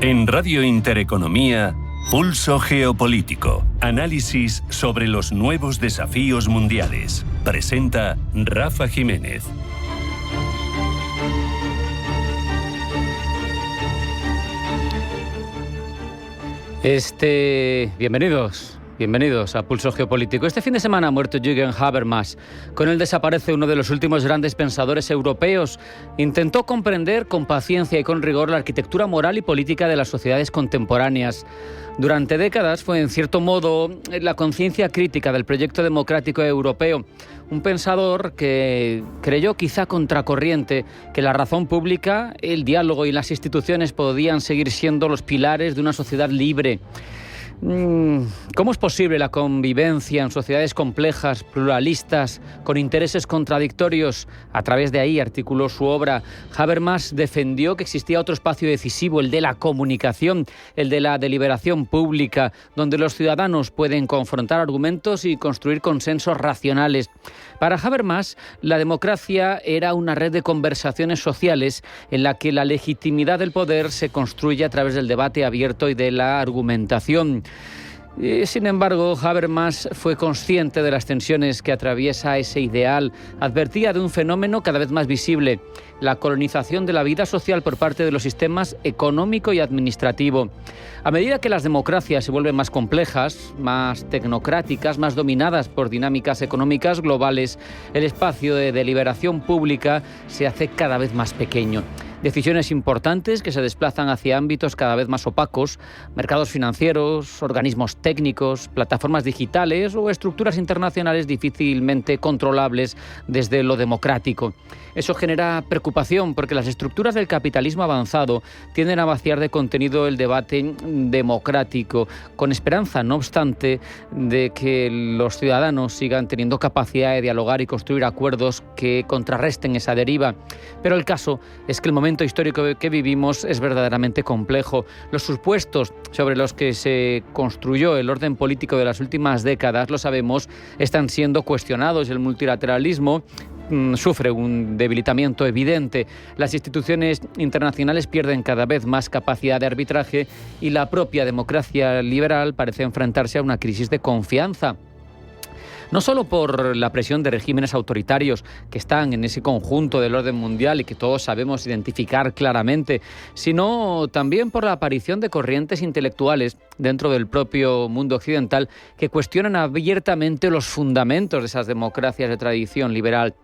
En Radio Intereconomía, Pulso Geopolítico. Análisis sobre los nuevos desafíos mundiales. Presenta Rafa Jiménez. Bienvenidos a Pulso Geopolítico. Este fin de semana ha muerto Jürgen Habermas. Con él desaparece uno de los últimos grandes pensadores europeos. Intentó comprender con paciencia y con rigor la arquitectura moral y política de las sociedades contemporáneas. Durante décadas fue, en cierto modo, la conciencia crítica del proyecto democrático europeo. Un pensador que creyó, quizá contracorriente, que la razón pública, el diálogo y las instituciones podían seguir siendo los pilares de una sociedad libre. ¿Cómo es posible la convivencia en sociedades complejas, pluralistas, con intereses contradictorios? A través de ahí articuló su obra. Habermas defendió que existía otro espacio decisivo, el de la comunicación, el de la deliberación pública, donde los ciudadanos pueden confrontar argumentos y construir consensos racionales. Para Habermas, la democracia era una red de conversaciones sociales en la que la legitimidad del poder se construye a través del debate abierto y de la argumentación. Sin embargo, Habermas fue consciente de las tensiones que atraviesa ese ideal. Advertía de un fenómeno cada vez más visible: la colonización de la vida social por parte de los sistemas económico y administrativo. A medida que las democracias se vuelven más complejas, más tecnocráticas, más dominadas por dinámicas económicas globales, el espacio de deliberación pública se hace cada vez más pequeño. Decisiones importantes que se desplazan hacia ámbitos cada vez más opacos, mercados financieros, organismos técnicos, plataformas digitales o estructuras internacionales difícilmente controlables desde lo democrático. Eso genera preocupación porque las estructuras del capitalismo avanzado tienden a vaciar de contenido el debate democrático, con esperanza, no obstante, de que los ciudadanos sigan teniendo capacidad de dialogar y construir acuerdos que contrarresten esa deriva. Pero el caso es que el momento histórico que vivimos es verdaderamente complejo. Los supuestos sobre los que se construyó el orden político de las últimas décadas, lo sabemos, están siendo cuestionados. El multilateralismo sufre un debilitamiento evidente. Las instituciones internacionales pierden cada vez más capacidad de arbitraje y la propia democracia liberal parece enfrentarse a una crisis de confianza. No solo por la presión de regímenes autoritarios que están en ese conjunto del orden mundial y que todos sabemos identificar claramente, sino también por la aparición de corrientes intelectuales dentro del propio mundo occidental que cuestionan abiertamente los fundamentos de esas democracias de tradición liberal.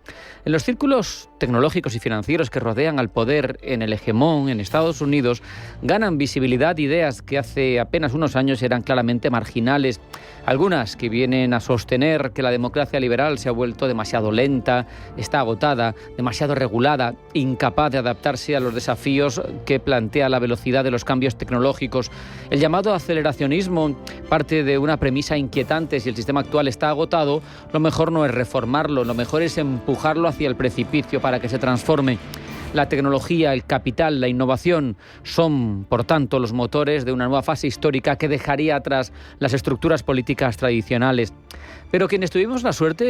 En los círculos tecnológicos y financieros que rodean al poder en el hegemón, en Estados Unidos, ganan visibilidad ideas que hace apenas unos años eran claramente marginales. Algunas que vienen a sostener que la democracia liberal se ha vuelto demasiado lenta, está agotada, demasiado regulada, incapaz de adaptarse a los desafíos que plantea la velocidad de los cambios tecnológicos. El llamado aceleracionismo parte de una premisa inquietante: si el sistema actual está agotado, lo mejor no es reformarlo, lo mejor es empujarlo hacia el precipicio para que se transforme. La tecnología, el capital, la innovación son, por tanto, los motores de una nueva fase histórica que dejaría atrás las estructuras políticas tradicionales. Pero quienes tuvimos la suerte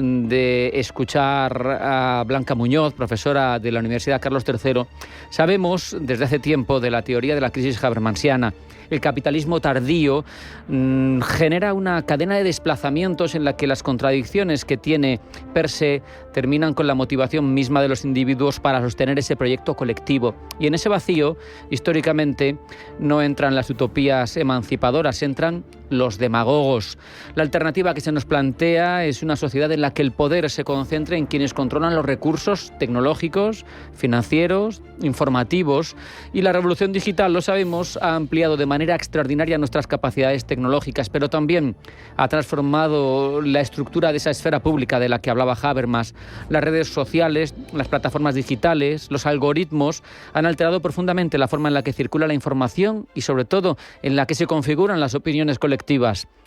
de escuchar a Blanca Muñoz, profesora de la Universidad Carlos III, sabemos desde hace tiempo de la teoría de la crisis habermasiana. El capitalismo tardío genera una cadena de desplazamientos en la que las contradicciones que tiene per se terminan con la motivación misma de los individuos para sostener ese proyecto colectivo. Y en ese vacío, históricamente, no entran las utopías emancipadoras, entran los demagogos. La alternativa que se nos plantea es una sociedad en la que el poder se concentre en quienes controlan los recursos tecnológicos, financieros, informativos, y la revolución digital, lo sabemos, ha ampliado de manera extraordinaria nuestras capacidades tecnológicas, pero también ha transformado la estructura de esa esfera pública de la que hablaba Habermas. Las redes sociales, las plataformas digitales, los algoritmos han alterado profundamente la forma en la que circula la información y, sobre todo, en la que se configuran las opiniones colectivas.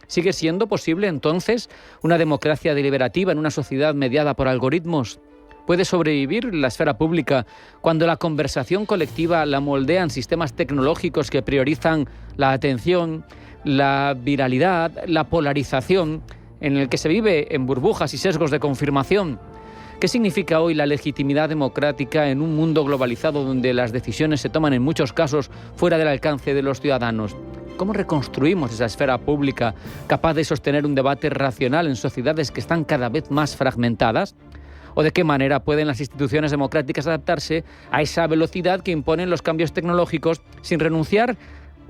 ¿Sigue siendo posible, entonces, una democracia deliberativa en una sociedad mediada por algoritmos? ¿Puede sobrevivir la esfera pública cuando la conversación colectiva la moldean sistemas tecnológicos que priorizan la atención, la viralidad, la polarización, en el que se vive en burbujas y sesgos de confirmación? ¿Qué significa hoy la legitimidad democrática en un mundo globalizado donde las decisiones se toman en muchos casos fuera del alcance de los ciudadanos? ¿Cómo reconstruimos esa esfera pública capaz de sostener un debate racional en sociedades que están cada vez más fragmentadas? ¿O de qué manera pueden las instituciones democráticas adaptarse a esa velocidad que imponen los cambios tecnológicos sin renunciar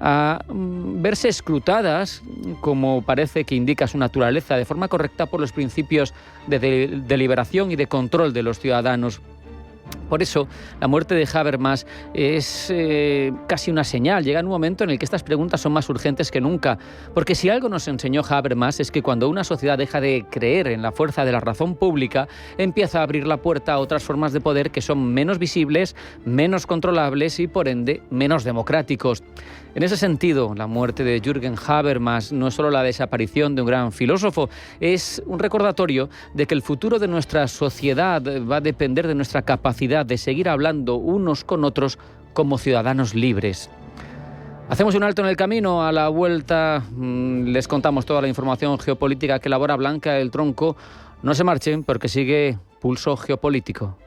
a verse escrutadas, como parece que indica su naturaleza, de forma correcta por los principios de deliberación y de control de los ciudadanos? Por eso, la muerte de Habermas es casi una señal. Llega un momento en el que estas preguntas son más urgentes que nunca. Porque si algo nos enseñó Habermas es que cuando una sociedad deja de creer en la fuerza de la razón pública, empieza a abrir la puerta a otras formas de poder que son menos visibles, menos controlables y, por ende, menos democráticos. En ese sentido, la muerte de Jürgen Habermas no es solo la desaparición de un gran filósofo, es un recordatorio de que el futuro de nuestra sociedad va a depender de nuestra capacidad de seguir hablando unos con otros como ciudadanos libres. Hacemos un alto en el camino. A la vuelta les contamos toda la información geopolítica que elabora Blanca del Tronco. No se marchen porque sigue Pulso Geopolítico.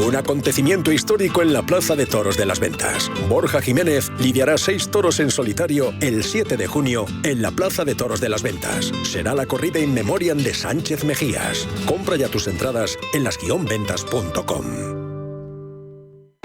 Un acontecimiento histórico en la Plaza de Toros de Las Ventas. Borja Jiménez lidiará 6 toros en solitario el 7 de junio en la Plaza de Toros de Las Ventas. Será la corrida in memoriam de Sánchez Mejías. Compra ya tus entradas en las-ventas.com.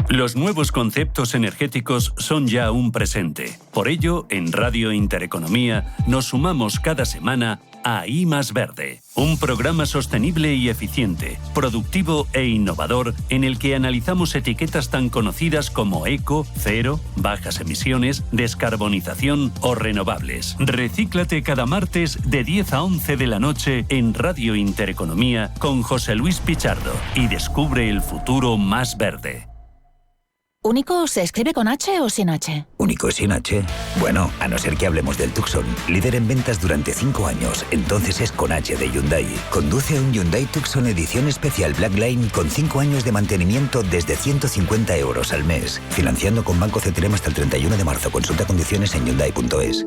Los nuevos conceptos energéticos son ya un presente. Por ello, en Radio Intereconomía nos sumamos cada semana a I Más Verde, un programa sostenible y eficiente, productivo e innovador en el que analizamos etiquetas tan conocidas como eco, cero, bajas emisiones, descarbonización o renovables. Recíclate cada martes de 10 a 11 de la noche en Radio Intereconomía con José Luis Pichardo y descubre el futuro más verde. ¿Único se escribe con H o sin H? ¿Único sin H? Bueno, a no ser que hablemos del Tucson, líder en ventas durante 5 años, entonces es con H de Hyundai. Conduce un Hyundai Tucson edición especial Black Line con 5 años de mantenimiento desde 150 € al mes. Financiando con Banco CTLM hasta el 31 de marzo. Consulta condiciones en Hyundai.es.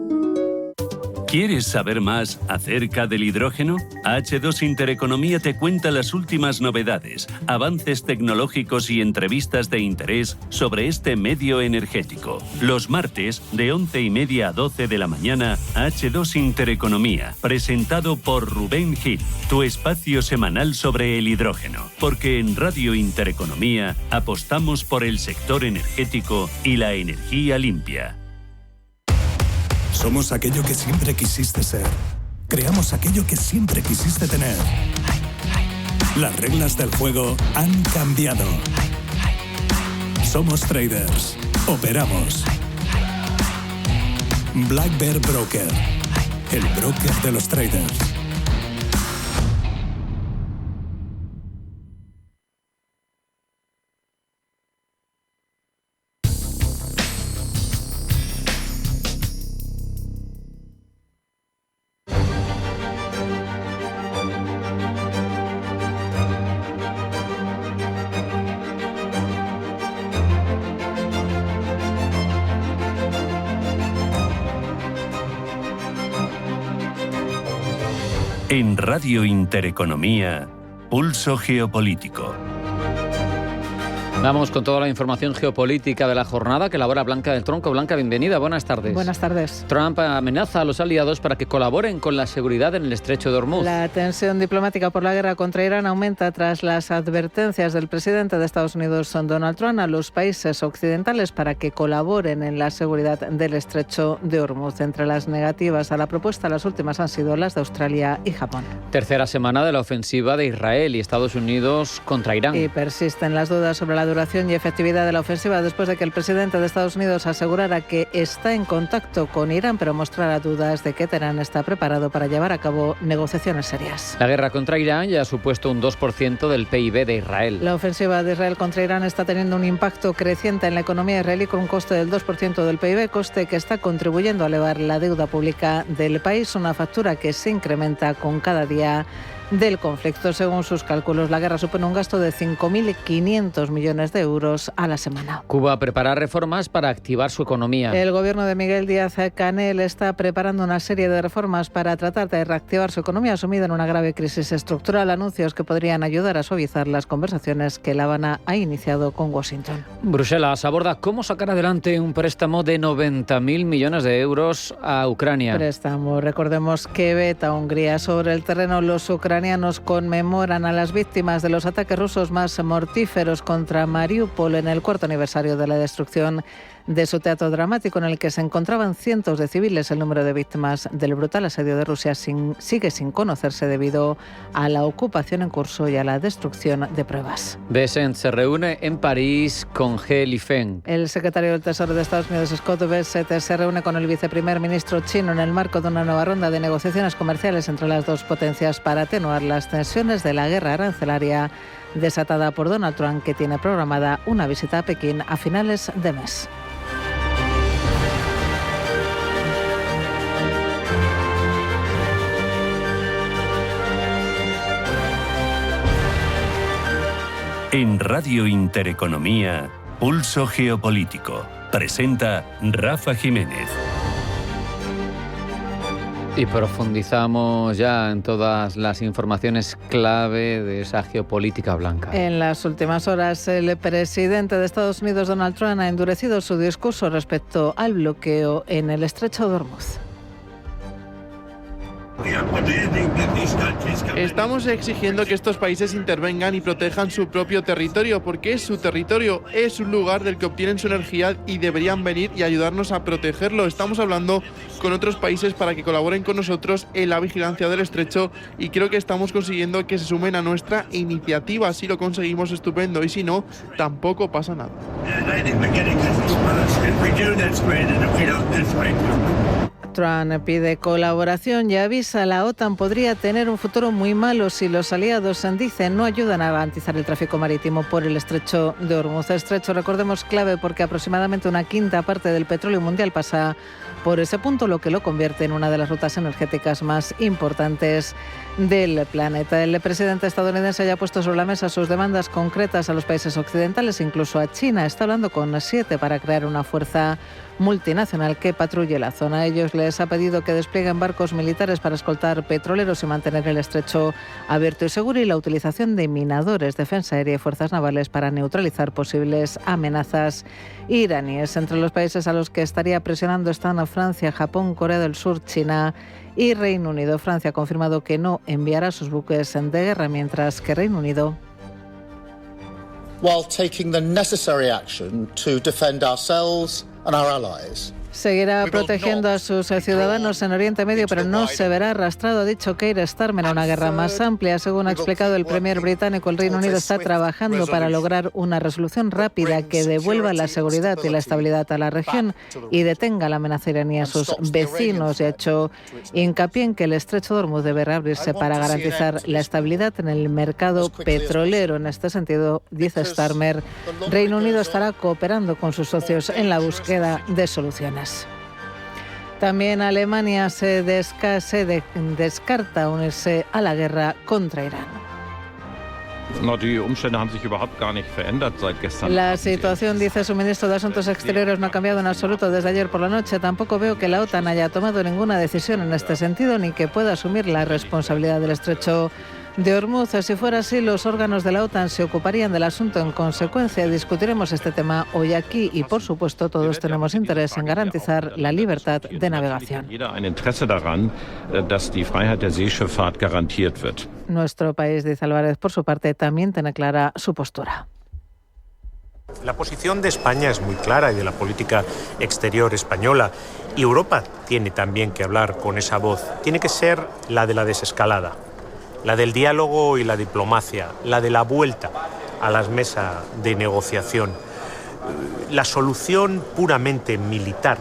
¿Quieres saber más acerca del hidrógeno? H2 Intereconomía te cuenta las últimas novedades, avances tecnológicos y entrevistas de interés sobre este medio energético. Los martes, de 11:30 a 12 de la mañana, H2 Intereconomía, presentado por Rubén Gil, tu espacio semanal sobre el hidrógeno. Porque en Radio Intereconomía apostamos por el sector energético y la energía limpia. Somos aquello que siempre quisiste ser. Creamos aquello que siempre quisiste tener. Las reglas del juego han cambiado. Somos traders. Operamos. Black Bear Broker. El broker de los traders. En Radio Intereconomía, Pulso Geopolítico. Vamos con toda la información geopolítica de la jornada que elabora Blanca del Tronco. Blanca, bienvenida, buenas tardes. Buenas tardes. Trump amenaza a los aliados para que colaboren con la seguridad en el estrecho de Hormuz. La tensión diplomática por la guerra contra Irán aumenta tras las advertencias del presidente de Estados Unidos, Donald Trump, a los países occidentales para que colaboren en la seguridad del estrecho de Hormuz. Entre las negativas a la propuesta, las últimas han sido las de Australia y Japón. Tercera semana de la ofensiva de Israel y Estados Unidos contra Irán. Y persisten las dudas sobre la duración y efectividad de la ofensiva después de que el presidente de Estados Unidos asegurara que está en contacto con Irán, pero mostrara dudas de que Teherán está preparado para llevar a cabo negociaciones serias. La guerra contra Irán ya ha supuesto un 2% del PIB de Israel. La ofensiva de Israel contra Irán está teniendo un impacto creciente en la economía israelí con un coste del 2% del PIB, coste que está contribuyendo a elevar la deuda pública del país, una factura que se incrementa con cada día del conflicto. Según sus cálculos, la guerra supone un gasto de 5.500 millones de euros a la semana. Cuba prepara reformas para activar su economía. El gobierno de Miguel Díaz-Canel está preparando una serie de reformas para tratar de reactivar su economía sumida en una grave crisis estructural, anuncios que podrían ayudar a suavizar las conversaciones que La Habana ha iniciado con Washington. Bruselas aborda cómo sacar adelante un préstamo de 90.000 millones de euros a Ucrania. Préstamo, recordemos que veta Hungría. Sobre el terreno, los ucranianos conmemoran a las víctimas de los ataques rusos más mortíferos contra Mariupol en el 4º aniversario de la destrucción de su teatro dramático, en el que se encontraban cientos de civiles. El número de víctimas del brutal asedio de Rusia sigue sin conocerse debido a la ocupación en curso y a la destrucción de pruebas. Bessent se reúne en París con He Lifeng. El secretario del Tesoro de Estados Unidos, Scott Bessent, se reúne con el viceprimer ministro chino en el marco de una nueva ronda de negociaciones comerciales entre las dos potencias para atenuar las tensiones de la guerra arancelaria desatada por Donald Trump, que tiene programada una visita a Pekín a finales de mes. En Radio Intereconomía, Pulso Geopolítico. Presenta Rafa Jiménez. Y profundizamos ya en todas las informaciones clave de esa geopolítica blanca. En las últimas horas, el presidente de Estados Unidos, Donald Trump, ha endurecido su discurso respecto al bloqueo en el Estrecho de Hormuz. Estamos exigiendo que estos países intervengan y protejan su propio territorio, porque es su territorio, es un lugar del que obtienen su energía y deberían venir y ayudarnos a protegerlo. Estamos hablando con otros países para que colaboren con nosotros en la vigilancia del estrecho y creo que estamos consiguiendo que se sumen a nuestra iniciativa. Si lo conseguimos, estupendo, y si no, tampoco pasa nada. Trump pide colaboración y avisa: la OTAN podría tener un futuro muy malo si los aliados, dicen, no ayudan a garantizar el tráfico marítimo por el estrecho de Hormuz. Estrecho, recordemos, clave porque aproximadamente una quinta parte del petróleo mundial pasa por ese punto, lo que lo convierte en una de las rutas energéticas más importantes del planeta. El presidente estadounidense ya ha puesto sobre la mesa sus demandas concretas a los países occidentales, incluso a China. Está hablando con 7 para crear una fuerza multinacional que patrulle la zona. A ellos les ha pedido que desplieguen barcos militares para escoltar petroleros y mantener el estrecho abierto y seguro, y la utilización de minadores, defensa aérea y fuerzas navales para neutralizar posibles amenazas iraníes. Entre los países a los que estaría presionando están Francia, Japón, Corea del Sur, China y Reino Unido. Francia ha confirmado que no enviará sus buques de guerra, mientras que Reino Unido, while taking the necessary action to defend ourselves and our allies, seguirá protegiendo a sus ciudadanos en Oriente Medio, pero no se verá arrastrado, ha dicho Keir Starmer, a una guerra más amplia. Según ha explicado el premier británico, el Reino Unido está trabajando para lograr una resolución rápida que devuelva la seguridad y la estabilidad a la región y detenga la amenaza iraní a sus vecinos. Y ha hecho hincapié en que el estrecho de Hormuz debe reabrirse para garantizar la estabilidad en el mercado petrolero. En este sentido, dice Starmer, Reino Unido estará cooperando con sus socios en la búsqueda de soluciones. También Alemania se descarta unirse a la guerra contra Irán. La situación, dice su ministro de Asuntos Exteriores, no ha cambiado en absoluto desde ayer por la noche. Tampoco veo que la OTAN haya tomado ninguna decisión en este sentido, ni que pueda asumir la responsabilidad del estrecho de Hormuz. Si fuera así, los órganos de la OTAN se ocuparían del asunto. En consecuencia, discutiremos este tema hoy aquí y, por supuesto, todos tenemos interés en garantizar la libertad de navegación. Nuestro país, dice Álvarez, por su parte, también tiene clara su postura. La posición de España es muy clara y de la política exterior española. Y Europa tiene también que hablar con esa voz. Tiene que ser la de la desescalada, la del diálogo y la diplomacia, la de la vuelta a la mesa de negociación. La solución puramente militar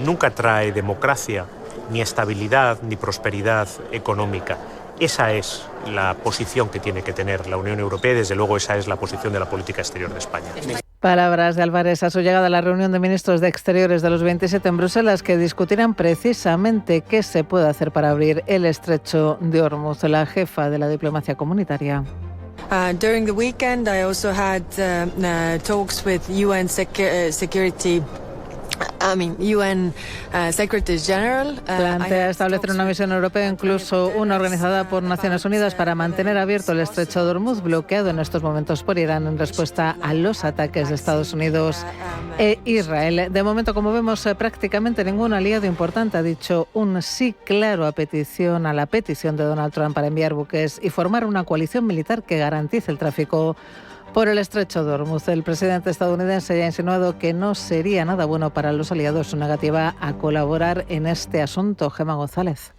nunca trae democracia, ni estabilidad, ni prosperidad económica. Esa es la posición que tiene que tener la Unión Europea y, desde luego, esa es la posición de la política exterior de España. Palabras de Álvarez a su llegada a la reunión de ministros de Exteriores de los 27 en Bruselas, que discutirán precisamente qué se puede hacer para abrir el estrecho de Hormuz. La jefa de la diplomacia comunitaria. During the weekend, I also had talks with UN Security. UN Secretary General. Plantea establecer una misión europea, incluso una organizada por Naciones Unidas, para mantener abierto el estrecho de Hormuz, bloqueado en estos momentos por Irán en respuesta a los ataques de Estados Unidos e Israel. De momento, como vemos, prácticamente ningún aliado importante ha dicho un sí claro a la petición de Donald Trump para enviar buques y formar una coalición militar que garantice el tráfico por el estrecho de Hormuz. El presidente estadounidense ya ha insinuado que no sería nada bueno para los aliados su negativa a colaborar en este asunto. Gemma González.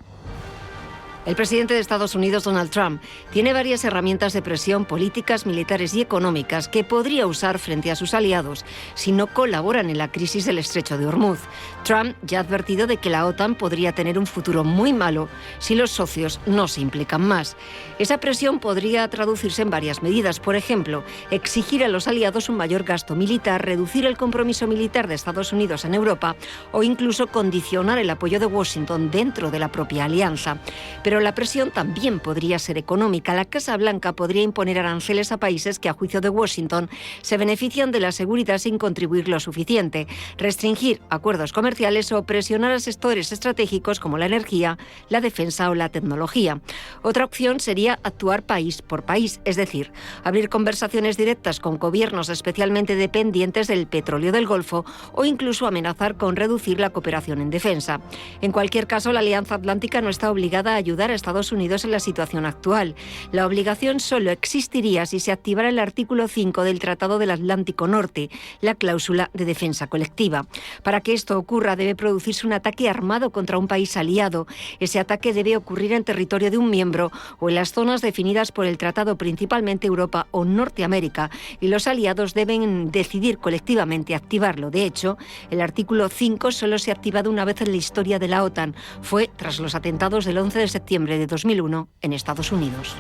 El presidente de Estados Unidos, Donald Trump, tiene varias herramientas de presión políticas, militares y económicas que podría usar frente a sus aliados si no colaboran en la crisis del estrecho de Hormuz. Trump ya ha advertido de que la OTAN podría tener un futuro muy malo si los socios no se implican más. Esa presión podría traducirse en varias medidas. Por ejemplo, exigir a los aliados un mayor gasto militar, reducir el compromiso militar de Estados Unidos en Europa o incluso condicionar el apoyo de Washington dentro de la propia alianza. Pero la presión también podría ser económica. La Casa Blanca podría imponer aranceles a países que, a juicio de Washington, se benefician de la seguridad sin contribuir lo suficiente, restringir acuerdos comerciales o presionar a sectores estratégicos como la energía, la defensa o la tecnología. Otra opción sería actuar país por país, es decir, abrir conversaciones directas con gobiernos especialmente dependientes del petróleo del Golfo o incluso amenazar con reducir la cooperación en defensa. En cualquier caso, la Alianza Atlántica no está obligada a ayudar a Estados Unidos en la situación actual. La obligación solo existiría si se activara el artículo 5 del Tratado del Atlántico Norte, la cláusula de defensa colectiva. Para que esto ocurra, debe producirse un ataque armado contra un país aliado. Ese ataque debe ocurrir en territorio de un miembro o en las zonas definidas por el tratado, principalmente Europa o Norteamérica, y los aliados deben decidir colectivamente activarlo. De hecho, el artículo 5 solo se ha activado una vez en la historia de la OTAN. Fue tras los atentados del 11 de septiembre de 2001 en Estados Unidos.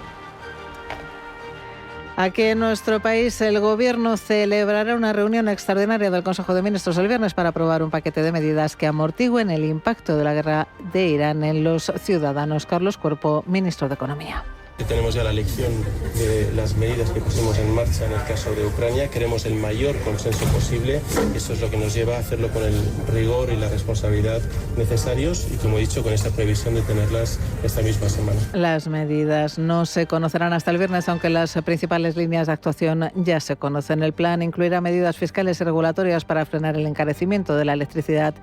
Aquí en nuestro país, el Gobierno celebrará una reunión extraordinaria del Consejo de Ministros el viernes para aprobar un paquete de medidas que amortigüen el impacto de la guerra de Irán en los ciudadanos. Carlos Cuerpo, ministro de Economía. Tenemos ya la lección de las medidas que pusimos en marcha en el caso de Ucrania. Queremos el mayor consenso posible. Eso es lo que nos lleva a hacerlo con el rigor y la responsabilidad necesarios y, como he dicho, con esta previsión de tenerlas esta misma semana. Las medidas no se conocerán hasta el viernes, aunque las principales líneas de actuación ya se conocen. El plan incluirá medidas fiscales y regulatorias para frenar el encarecimiento de la electricidad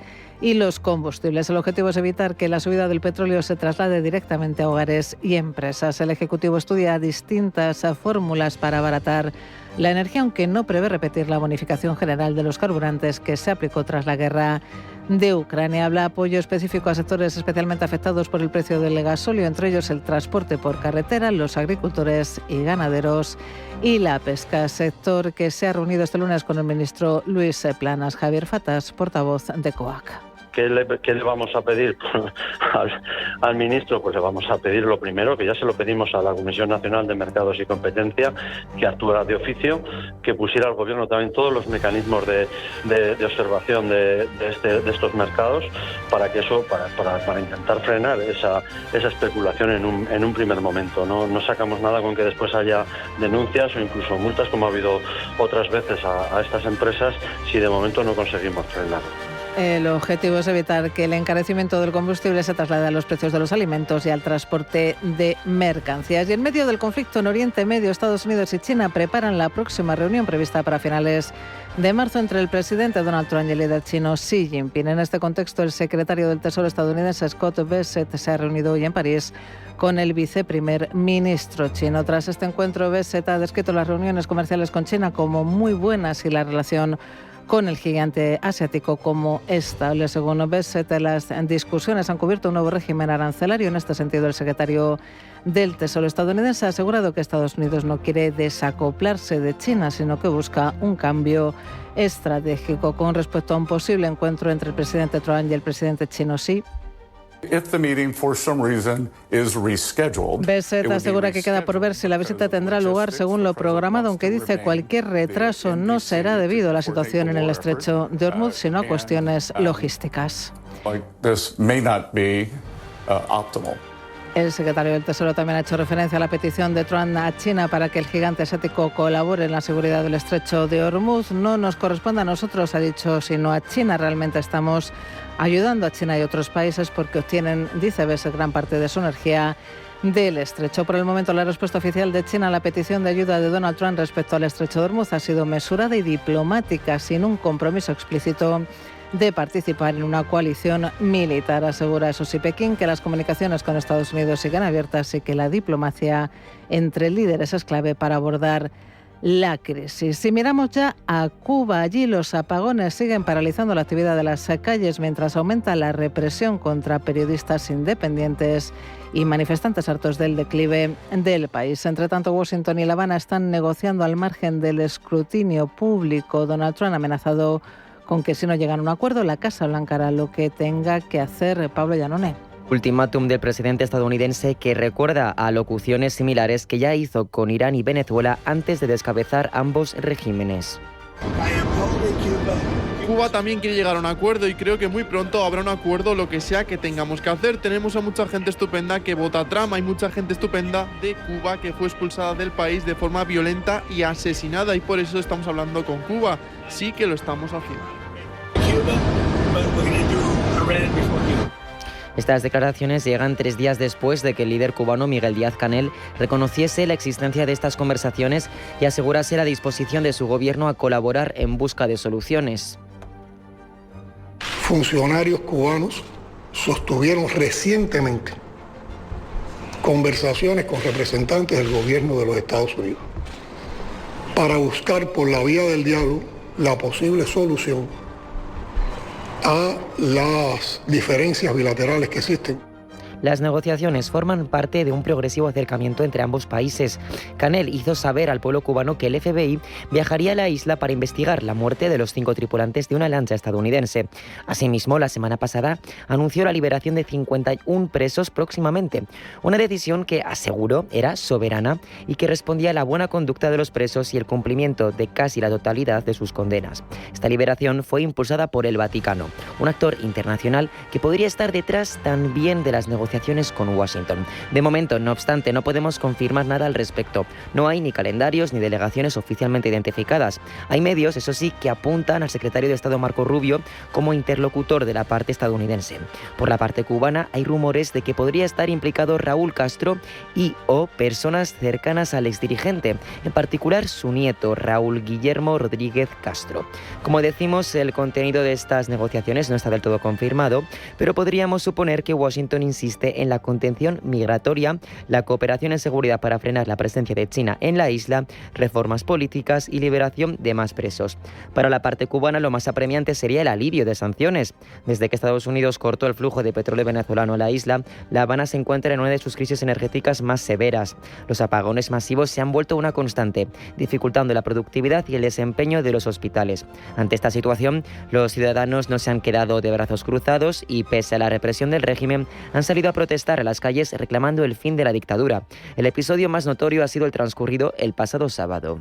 y los combustibles. El objetivo es evitar que la subida del petróleo se traslade directamente a hogares y empresas. El Ejecutivo estudia distintas fórmulas para abaratar la energía, aunque no prevé repetir la bonificación general de los carburantes que se aplicó tras la guerra de Ucrania. Habla apoyo específico a sectores especialmente afectados por el precio del gasóleo, entre ellos el transporte por carretera, los agricultores y ganaderos y la pesca, sector que se ha reunido este lunes con el ministro Luis Planas. Javier Fatas, portavoz de COAC. ¿Qué le vamos a pedir al ministro? Pues le vamos a pedir lo primero, que ya se lo pedimos a la Comisión Nacional de Mercados y Competencia, que actuara de oficio, que pusiera al Gobierno también todos los mecanismos de observación de estos mercados para que eso, para intentar frenar esa especulación en un primer momento. No sacamos nada con que después haya denuncias o incluso multas, como ha habido otras veces a estas empresas, si de momento no conseguimos frenar. El objetivo es evitar que el encarecimiento del combustible se traslade a los precios de los alimentos y al transporte de mercancías. Y en medio del conflicto en Oriente Medio, Estados Unidos y China preparan la próxima reunión prevista para finales de marzo entre el presidente Donald Trump y el líder chino Xi Jinping. En este contexto, el secretario del Tesoro estadounidense Scott Bessent se ha reunido hoy en París con el viceprimer ministro chino. Tras este encuentro, Bessent ha descrito las reuniones comerciales con China como muy buenas y la relación con el gigante asiático como estable. Según Bessett, las discusiones han cubierto un nuevo régimen arancelario. En este sentido, el secretario del Tesoro estadounidense ha asegurado que Estados Unidos no quiere desacoplarse de China, sino que busca un cambio estratégico. Con respecto a un posible encuentro entre el presidente Trump y el presidente chino Xi, Bessett asegura que queda por ver si la visita tendrá lugar según lo programado, aunque dice cualquier retraso no será debido a la situación en el estrecho de Hormuz, sino a cuestiones logísticas. El secretario del Tesoro también ha hecho referencia a la petición de Trump a China para que el gigante asiático colabore en la seguridad del estrecho de Hormuz. No nos corresponde a nosotros, ha dicho, sino a China. Realmente estamos ayudando a China y otros países porque obtienen, dice Bessett, gran parte de su energía del estrecho. Por el momento, la respuesta oficial de China a la petición de ayuda de Donald Trump respecto al estrecho de Hormuz ha sido mesurada y diplomática, sin un compromiso explícito de participar en una coalición militar. Asegura, eso sí, Pekín, que las comunicaciones con Estados Unidos siguen abiertas y que la diplomacia entre líderes es clave para abordar la crisis. Si miramos ya a Cuba, allí los apagones siguen paralizando la actividad de las calles mientras aumenta la represión contra periodistas independientes y manifestantes hartos del declive del país. Entre tanto, Washington y La Habana están negociando al margen del escrutinio público. Donald Trump ha amenazado con que si no llegan a un acuerdo, la Casa Blanca hará lo que tenga que hacer. Pablo Llanoné. Ultimátum del presidente estadounidense que recuerda a locuciones similares que ya hizo con Irán y Venezuela antes de descabezar ambos regímenes. Cuba también quiere llegar a un acuerdo y creo que muy pronto habrá un acuerdo, lo que sea que tengamos que hacer. Tenemos a mucha gente estupenda que vota a Trump, hay mucha gente estupenda de Cuba que fue expulsada del país de forma violenta y asesinada, y por eso estamos hablando con Cuba. Sí que lo estamos haciendo. Estas declaraciones llegan 3 días después de que el líder cubano Miguel Díaz-Canel reconociese la existencia de estas conversaciones y asegurase la disposición de su gobierno a colaborar en busca de soluciones. Funcionarios cubanos sostuvieron recientemente conversaciones con representantes del gobierno de los Estados Unidos para buscar por la vía del diálogo la posible solución a las diferencias bilaterales que existen. Las negociaciones forman parte de un progresivo acercamiento entre ambos países. Canel hizo saber al pueblo cubano que el FBI viajaría a la isla para investigar la muerte de los 5 tripulantes de una lancha estadounidense. Asimismo, la semana pasada anunció la liberación de 51 presos próximamente, una decisión que aseguró era soberana y que respondía a la buena conducta de los presos y el cumplimiento de casi la totalidad de sus condenas. Esta liberación fue impulsada por el Vaticano, un actor internacional que podría estar detrás también de las negociaciones con Washington. De momento, no obstante, no podemos confirmar nada al respecto. No hay ni calendarios ni delegaciones oficialmente identificadas. Hay medios, eso sí, que apuntan al secretario de Estado Marco Rubio como interlocutor de la parte estadounidense. Por la parte cubana, hay rumores de que podría estar implicado Raúl Castro y o personas cercanas al exdirigente, en particular su nieto, Raúl Guillermo Rodríguez Castro. Como decimos, el contenido de estas negociaciones no está del todo confirmado, pero podríamos suponer que Washington insiste en la contención migratoria, la cooperación en seguridad para frenar la presencia de China en la isla, reformas políticas y liberación de más presos. Para la parte cubana, lo más apremiante sería el alivio de sanciones. Desde que Estados Unidos cortó el flujo de petróleo venezolano a la isla, La Habana se encuentra en una de sus crisis energéticas más severas. Los apagones masivos se han vuelto una constante, dificultando la productividad y el desempeño de los hospitales. Ante esta situación, los ciudadanos no se han quedado de brazos cruzados y, pese a la represión del régimen, han salido a protestar a las calles reclamando el fin de la dictadura. El episodio más notorio ha sido el transcurrido el pasado sábado.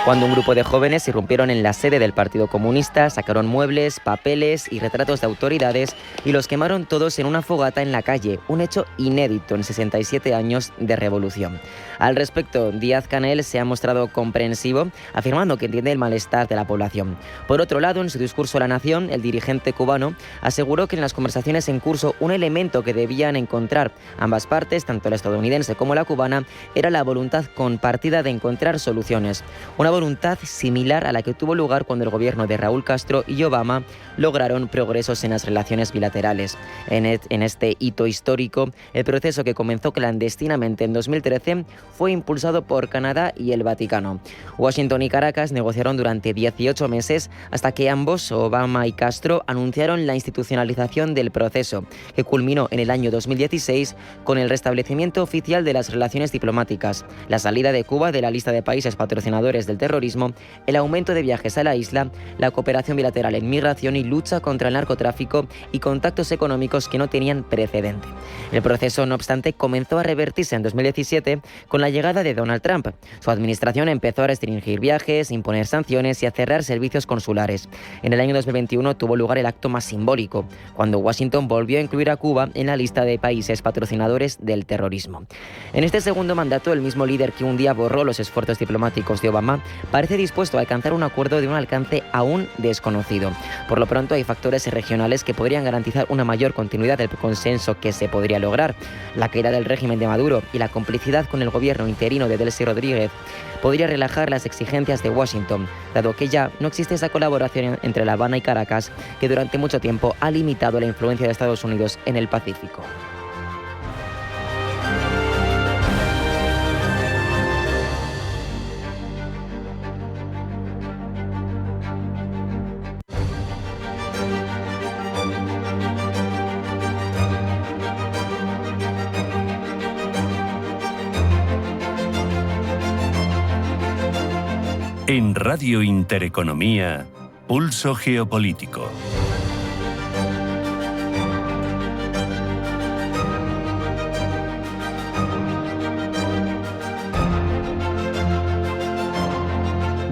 Cuando un grupo de jóvenes irrumpieron en la sede del Partido Comunista, sacaron muebles, papeles y retratos de autoridades y los quemaron todos en una fogata en la calle, un hecho inédito en 67 años de revolución. Al respecto, Díaz-Canel se ha mostrado comprensivo, afirmando que entiende el malestar de la población. Por otro lado, en su discurso a la nación, el dirigente cubano aseguró que en las conversaciones en curso un elemento que debían encontrar ambas partes, tanto la estadounidense como la cubana, era la voluntad compartida de encontrar soluciones. Una voluntad similar a la que tuvo lugar cuando el gobierno de Raúl Castro y Obama lograron progresos en las relaciones bilaterales. En este hito histórico, el proceso que comenzó clandestinamente en 2013 fue impulsado por Canadá y el Vaticano. Washington y Caracas negociaron durante 18 meses hasta que ambos, Obama y Castro, anunciaron la institucionalización del proceso, que culminó en el año 2016 con el restablecimiento oficial de las relaciones diplomáticas, la salida de Cuba de la lista de países patrocinadores del terrorismo, el aumento de viajes a la isla, la cooperación bilateral en migración y lucha contra el narcotráfico y contactos económicos que no tenían precedente. El proceso, no obstante, comenzó a revertirse en 2017 con la llegada de Donald Trump. Su administración empezó a restringir viajes, imponer sanciones y a cerrar servicios consulares. En el año 2021 tuvo lugar el acto más simbólico, cuando Washington volvió a incluir a Cuba en la lista de países patrocinadores del terrorismo. En este segundo mandato, el mismo líder que un día borró los esfuerzos diplomáticos de Obama parece dispuesto a alcanzar un acuerdo de un alcance aún desconocido. Por lo pronto, hay factores regionales que podrían garantizar una mayor continuidad del consenso que se podría lograr. La caída del régimen de Maduro y la complicidad con el gobierno interino de Delcy Rodríguez podría relajar las exigencias de Washington, dado que ya no existe esa colaboración entre La Habana y Caracas que durante mucho tiempo ha limitado la influencia de Estados Unidos en el Pacífico. En Radio Intereconomía, Pulso Geopolítico.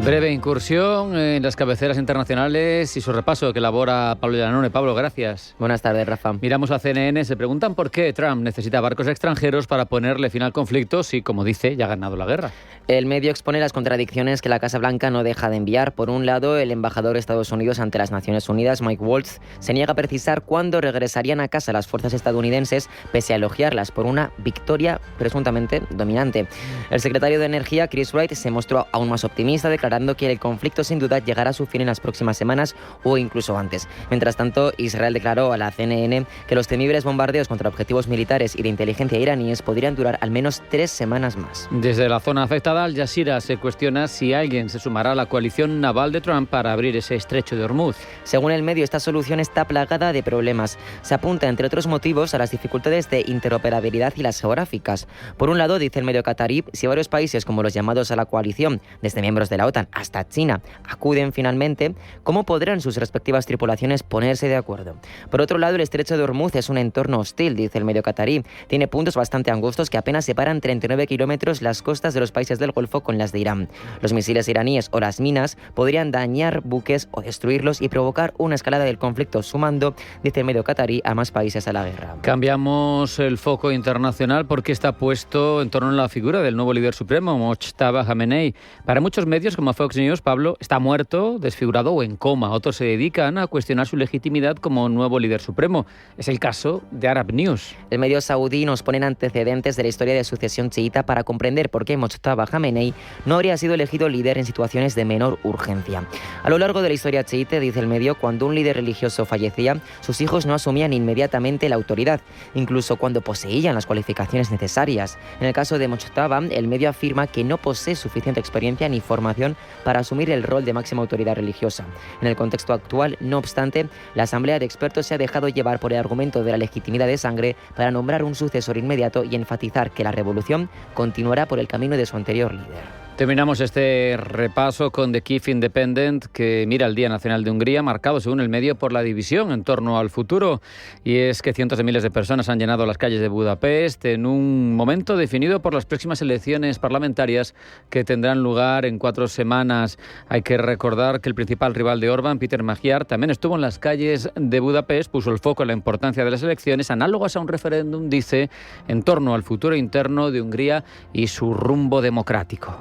Breve incursión en las cabeceras internacionales y su repaso que elabora Pablo Llanone. Pablo, gracias. Buenas tardes, Rafa. Miramos a CNN. Se preguntan por qué Trump necesita barcos extranjeros para ponerle fin al conflicto si, como dice, ya ha ganado la guerra. El medio expone las contradicciones que la Casa Blanca no deja de enviar. Por un lado, el embajador de Estados Unidos ante las Naciones Unidas, Mike Waltz, se niega a precisar cuándo regresarían a casa las fuerzas estadounidenses, pese a elogiarlas por una victoria presuntamente dominante. El secretario de Energía, Chris Wright, se mostró aún más optimista, declarando que el conflicto sin duda llegará a su fin en las próximas semanas o incluso antes. Mientras tanto, Israel declaró a la CNN que los temibles bombardeos contra objetivos militares y de inteligencia iraníes podrían durar al menos 3 semanas más. Desde la zona afectada, Al Jazeera se cuestiona si alguien se sumará a la coalición naval de Trump para abrir ese estrecho de Hormuz. Según el medio, esta solución está plagada de problemas. Se apunta, entre otros motivos, a las dificultades de interoperabilidad y las geográficas. Por un lado, dice el medio catarí, si varios países como los llamados a la coalición, desde miembros de la OTAN hasta China, acuden finalmente, ¿cómo podrán sus respectivas tripulaciones ponerse de acuerdo? Por otro lado, el estrecho de Hormuz es un entorno hostil, dice el medio catarí. Tiene puntos bastante angostos que apenas separan 39 kilómetros las costas de los países del Golfo con las de Irán. Los misiles iraníes o las minas podrían dañar buques o destruirlos y provocar una escalada del conflicto, sumando, dice el medio catarí, a más países a la guerra. Cambiamos el foco internacional porque está puesto en torno a la figura del nuevo líder supremo, Mojtaba Khamenei. Para muchos medios, como Fox News, Pablo, está muerto, desfigurado o en coma. Otros se dedican a cuestionar su legitimidad como nuevo líder supremo. Es el caso de Arab News. El medio saudí nos pone en antecedentes de la historia de sucesión chiita para comprender por qué Mojtaba Khamenei no habría sido elegido líder en situaciones de menor urgencia. A lo largo de la historia chiita, dice el medio, cuando un líder religioso fallecía, sus hijos no asumían inmediatamente la autoridad, incluso cuando poseían las cualificaciones necesarias. En el caso de Mojtaba, el medio afirma que no posee suficiente experiencia ni formación para asumir el rol de máxima autoridad religiosa. En el contexto actual, no obstante, la Asamblea de Expertos se ha dejado llevar por el argumento de la legitimidad de sangre para nombrar un sucesor inmediato y enfatizar que la revolución continuará por el camino de su anterior líder. Terminamos este repaso con The Kyiv Independent, que mira el Día Nacional de Hungría, marcado según el medio por la división en torno al futuro. Y es que cientos de miles de personas han llenado las calles de Budapest en un momento definido por las próximas elecciones parlamentarias que tendrán lugar en 4 semanas. Hay que recordar que el principal rival de Orbán, Peter Magyar, también estuvo en las calles de Budapest, puso el foco en la importancia de las elecciones, análogas a un referéndum, dice, en torno al futuro interno de Hungría y su rumbo democrático.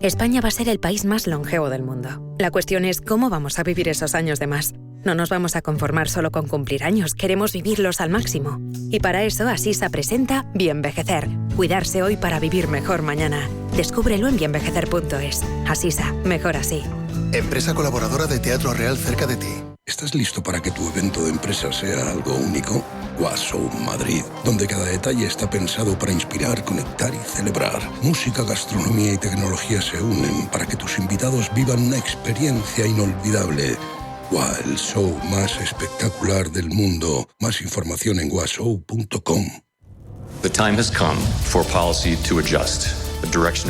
España va a ser el país más longevo del mundo. La cuestión es cómo vamos a vivir esos años de más. No nos vamos a conformar solo con cumplir años, queremos vivirlos al máximo. Y para eso, Asisa presenta Bienvejecer. Cuidarse hoy para vivir mejor mañana. Descúbrelo en bienvejecer.es. Asisa, mejor así. Empresa colaboradora de Teatro Real cerca de ti. ¿Estás listo para que tu evento de empresa sea algo único? Washow Madrid, donde cada detalle está pensado para inspirar, conectar y celebrar. Música, gastronomía y tecnología se unen para que tus invitados vivan una experiencia inolvidable. El show más espectacular del mundo. Más información en washow.com. The time has come for policy to adjust.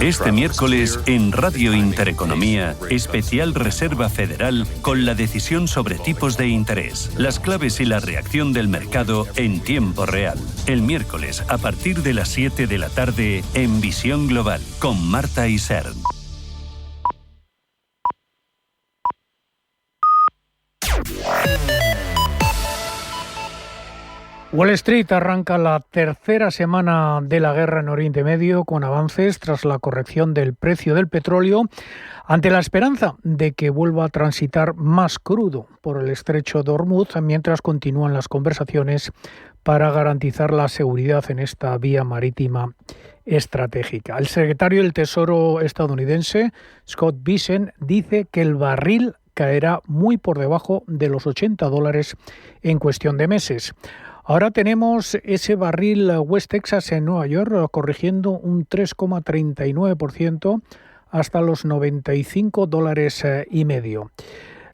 Este miércoles en Radio Intereconomía, especial Reserva Federal con la decisión sobre tipos de interés, las claves y la reacción del mercado en tiempo real. El miércoles a partir de las 7 de la tarde en Visión Global con Marta Isern. Wall Street arranca la tercera semana de la guerra en Oriente Medio con avances tras la corrección del precio del petróleo ante la esperanza de que vuelva a transitar más crudo por el estrecho de Hormuz mientras continúan las conversaciones para garantizar la seguridad en esta vía marítima estratégica. El secretario del Tesoro estadounidense, Scott Bessent, dice que el barril caerá muy por debajo de los $80 en cuestión de meses. Ahora tenemos ese barril West Texas en Nueva York corrigiendo un 3,39% hasta los $95,5.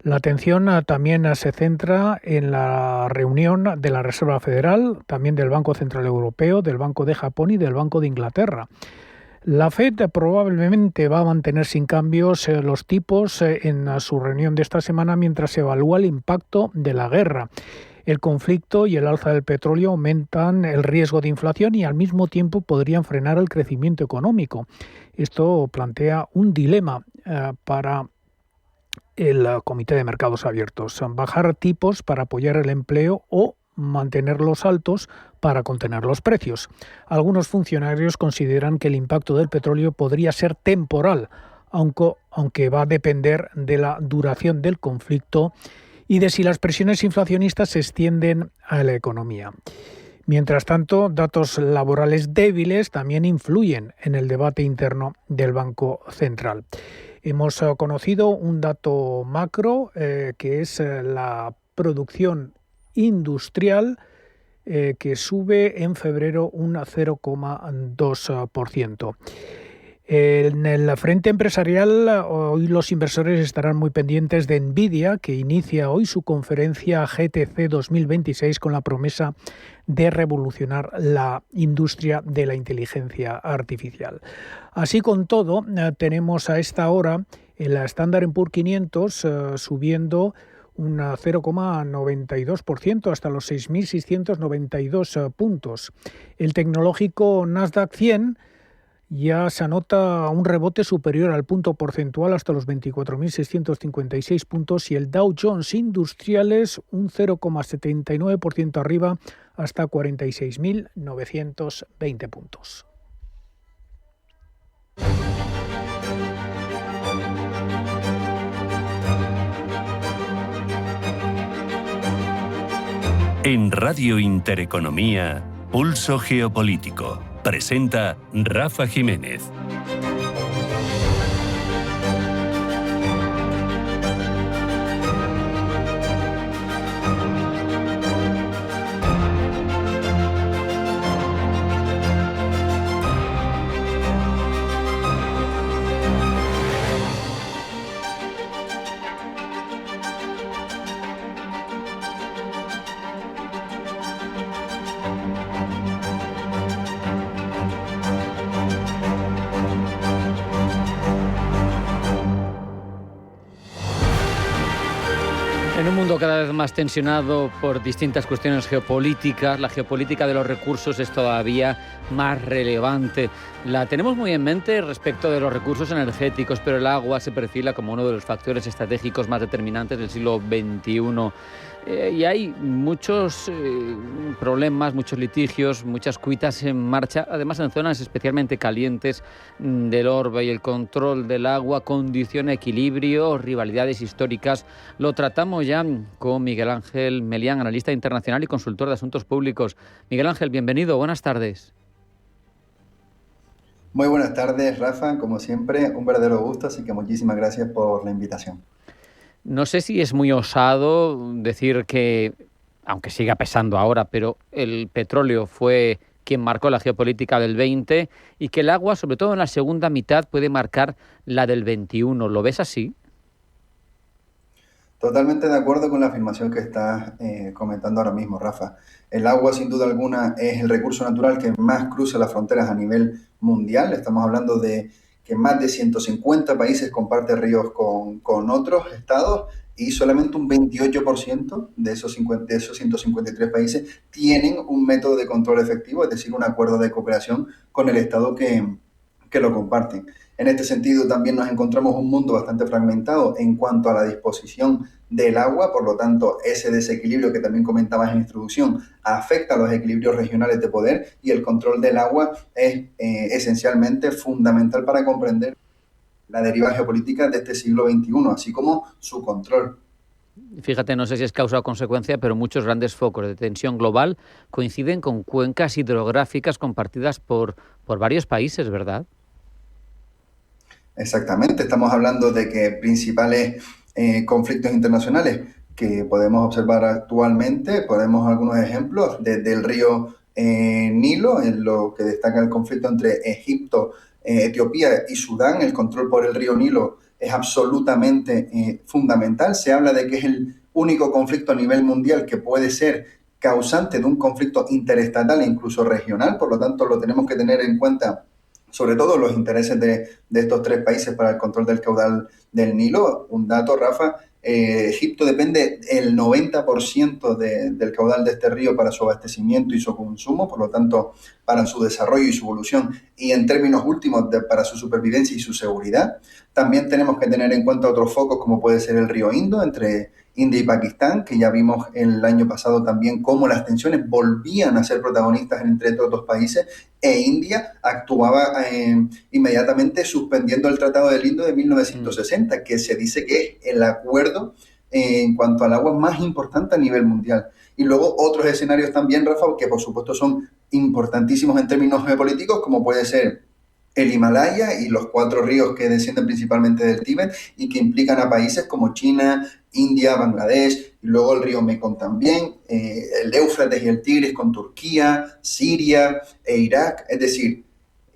La atención también se centra en la reunión de la Reserva Federal, también del Banco Central Europeo, del Banco de Japón y del Banco de Inglaterra. La Fed probablemente va a mantener sin cambios los tipos en su reunión de esta semana mientras se evalúa el impacto de la guerra. El conflicto y el alza del petróleo aumentan el riesgo de inflación y al mismo tiempo podrían frenar el crecimiento económico. Esto plantea un dilema para el Comité de Mercados Abiertos: bajar tipos para apoyar el empleo o mantenerlos altos para contener los precios. Algunos funcionarios consideran que el impacto del petróleo podría ser temporal, aunque va a depender de la duración del conflicto y de si las presiones inflacionistas se extienden a la economía. Mientras tanto, datos laborales débiles también influyen en el debate interno del Banco Central. Hemos conocido un dato macro que es la producción industrial que sube en febrero un 0,2%. En el frente empresarial, hoy los inversores estarán muy pendientes de Nvidia, que inicia hoy su conferencia GTC 2026 con la promesa de revolucionar la industria de la inteligencia artificial. Así con todo, tenemos a esta hora el Standard & Poor's 500 subiendo un 0,92% hasta los 6.692 puntos. El tecnológico Nasdaq 100 ya se anota un rebote superior al punto porcentual hasta los 24.656 puntos y el Dow Jones Industriales un 0,79% arriba hasta 46.920 puntos. En Radio Intereconomía, Pulso Geopolítico. Presenta Rafa Jiménez. En un mundo cada vez más tensionado por distintas cuestiones geopolíticas, la geopolítica de los recursos es todavía más relevante. La tenemos muy en mente respecto de los recursos energéticos, pero el agua se perfila como uno de los factores estratégicos más determinantes del siglo XXI. y hay muchos problemas, muchos litigios, muchas cuitas en marcha, además en zonas especialmente calientes del orbe, y el control del agua condiciona equilibrio, rivalidades históricas. Lo tratamos ya con Miguel Ángel Melián, analista internacional y consultor de asuntos públicos. Miguel Ángel, bienvenido, buenas tardes. Muy buenas tardes, Rafa, como siempre, un verdadero gusto, así que muchísimas gracias por la invitación. No sé si es muy osado decir que, aunque siga pesando ahora, pero el petróleo fue quien marcó la geopolítica del 20 y que el agua, sobre todo en la segunda mitad, puede marcar la del 21. ¿Lo ves así? Totalmente de acuerdo con la afirmación que estás comentando ahora mismo, Rafa. El agua, sin duda alguna, es el recurso natural que más cruza las fronteras a nivel mundial. Estamos hablando de que más de 150 países comparten ríos con otros estados y solamente un 28% de esos 153 países tienen un método de control efectivo, es decir, un acuerdo de cooperación con el estado que lo comparten. En este sentido, también nos encontramos un mundo bastante fragmentado en cuanto a la disposición del agua, por lo tanto, ese desequilibrio que también comentabas en la introducción afecta a los equilibrios regionales de poder y el control del agua es esencialmente fundamental para comprender la deriva geopolítica de este siglo XXI, así como su control. Fíjate, no sé si es causa o consecuencia, pero muchos grandes focos de tensión global coinciden con cuencas hidrográficas compartidas por varios países, ¿verdad? Exactamente, estamos hablando de que principales conflictos internacionales que podemos observar actualmente, podemos algunos ejemplos, desde el río Nilo, en lo que destaca el conflicto entre Egipto, Etiopía y Sudán. El control por el río Nilo es absolutamente fundamental. Se habla de que es el único conflicto a nivel mundial que puede ser causante de un conflicto interestatal e incluso regional, por lo tanto lo tenemos que tener en cuenta, sobre todo los intereses de estos tres países para el control del caudal del Nilo. Un dato, Rafa, Egipto depende el 90% del caudal de este río para su abastecimiento y su consumo, por lo tanto, para su desarrollo y su evolución, y en términos últimos para su supervivencia y su seguridad. También tenemos que tener en cuenta otros focos, como puede ser el río Indo, entre India y Pakistán, que ya vimos el año pasado también cómo las tensiones volvían a ser protagonistas entre estos dos países, e India actuaba inmediatamente suspendiendo el Tratado del Indo de 1960, que se dice que es el acuerdo en cuanto al agua más importante a nivel mundial. Y luego otros escenarios también, Rafa, que por supuesto son importantísimos en términos geopolíticos, como puede ser el Himalaya y los 4 ríos que descienden principalmente del Tíbet y que implican a países como China, India, Bangladesh, y luego el río Mekong también, el Éufrates y el Tigris con Turquía, Siria e Irak. Es decir,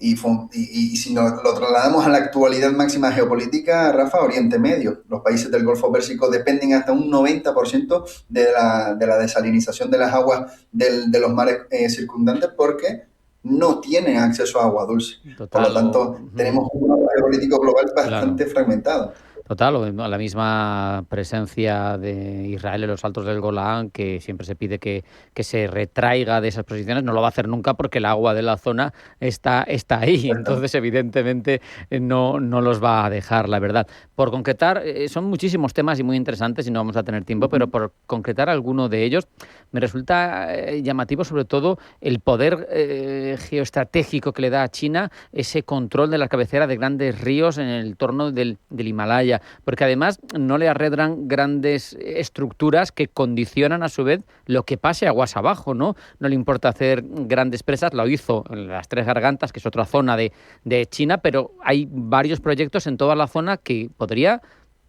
y si lo trasladamos a la actualidad máxima geopolítica, Rafa, Oriente Medio, los países del Golfo Pérsico dependen hasta un 90% de la desalinización de las aguas de los mares circundantes porque no tienen acceso a agua dulce. Por lo tanto, tenemos un mapa geopolítico global bastante fragmentado. Total, la misma presencia de Israel en los altos del Golán, que siempre se pide que se retraiga de esas posiciones, no lo va a hacer nunca porque el agua de la zona está ahí. Entonces, evidentemente, no los va a dejar, la verdad. Por concretar, son muchísimos temas y muy interesantes y no vamos a tener tiempo, pero por concretar alguno de ellos, me resulta llamativo sobre todo el poder geoestratégico que le da a China ese control de la cabecera de grandes ríos en el entorno del Himalaya, porque además no le arredran grandes estructuras que condicionan a su vez lo que pase aguas abajo, ¿no? No le importa hacer grandes presas, lo hizo en las Tres Gargantas, que es otra zona de China, pero hay varios proyectos en toda la zona que podría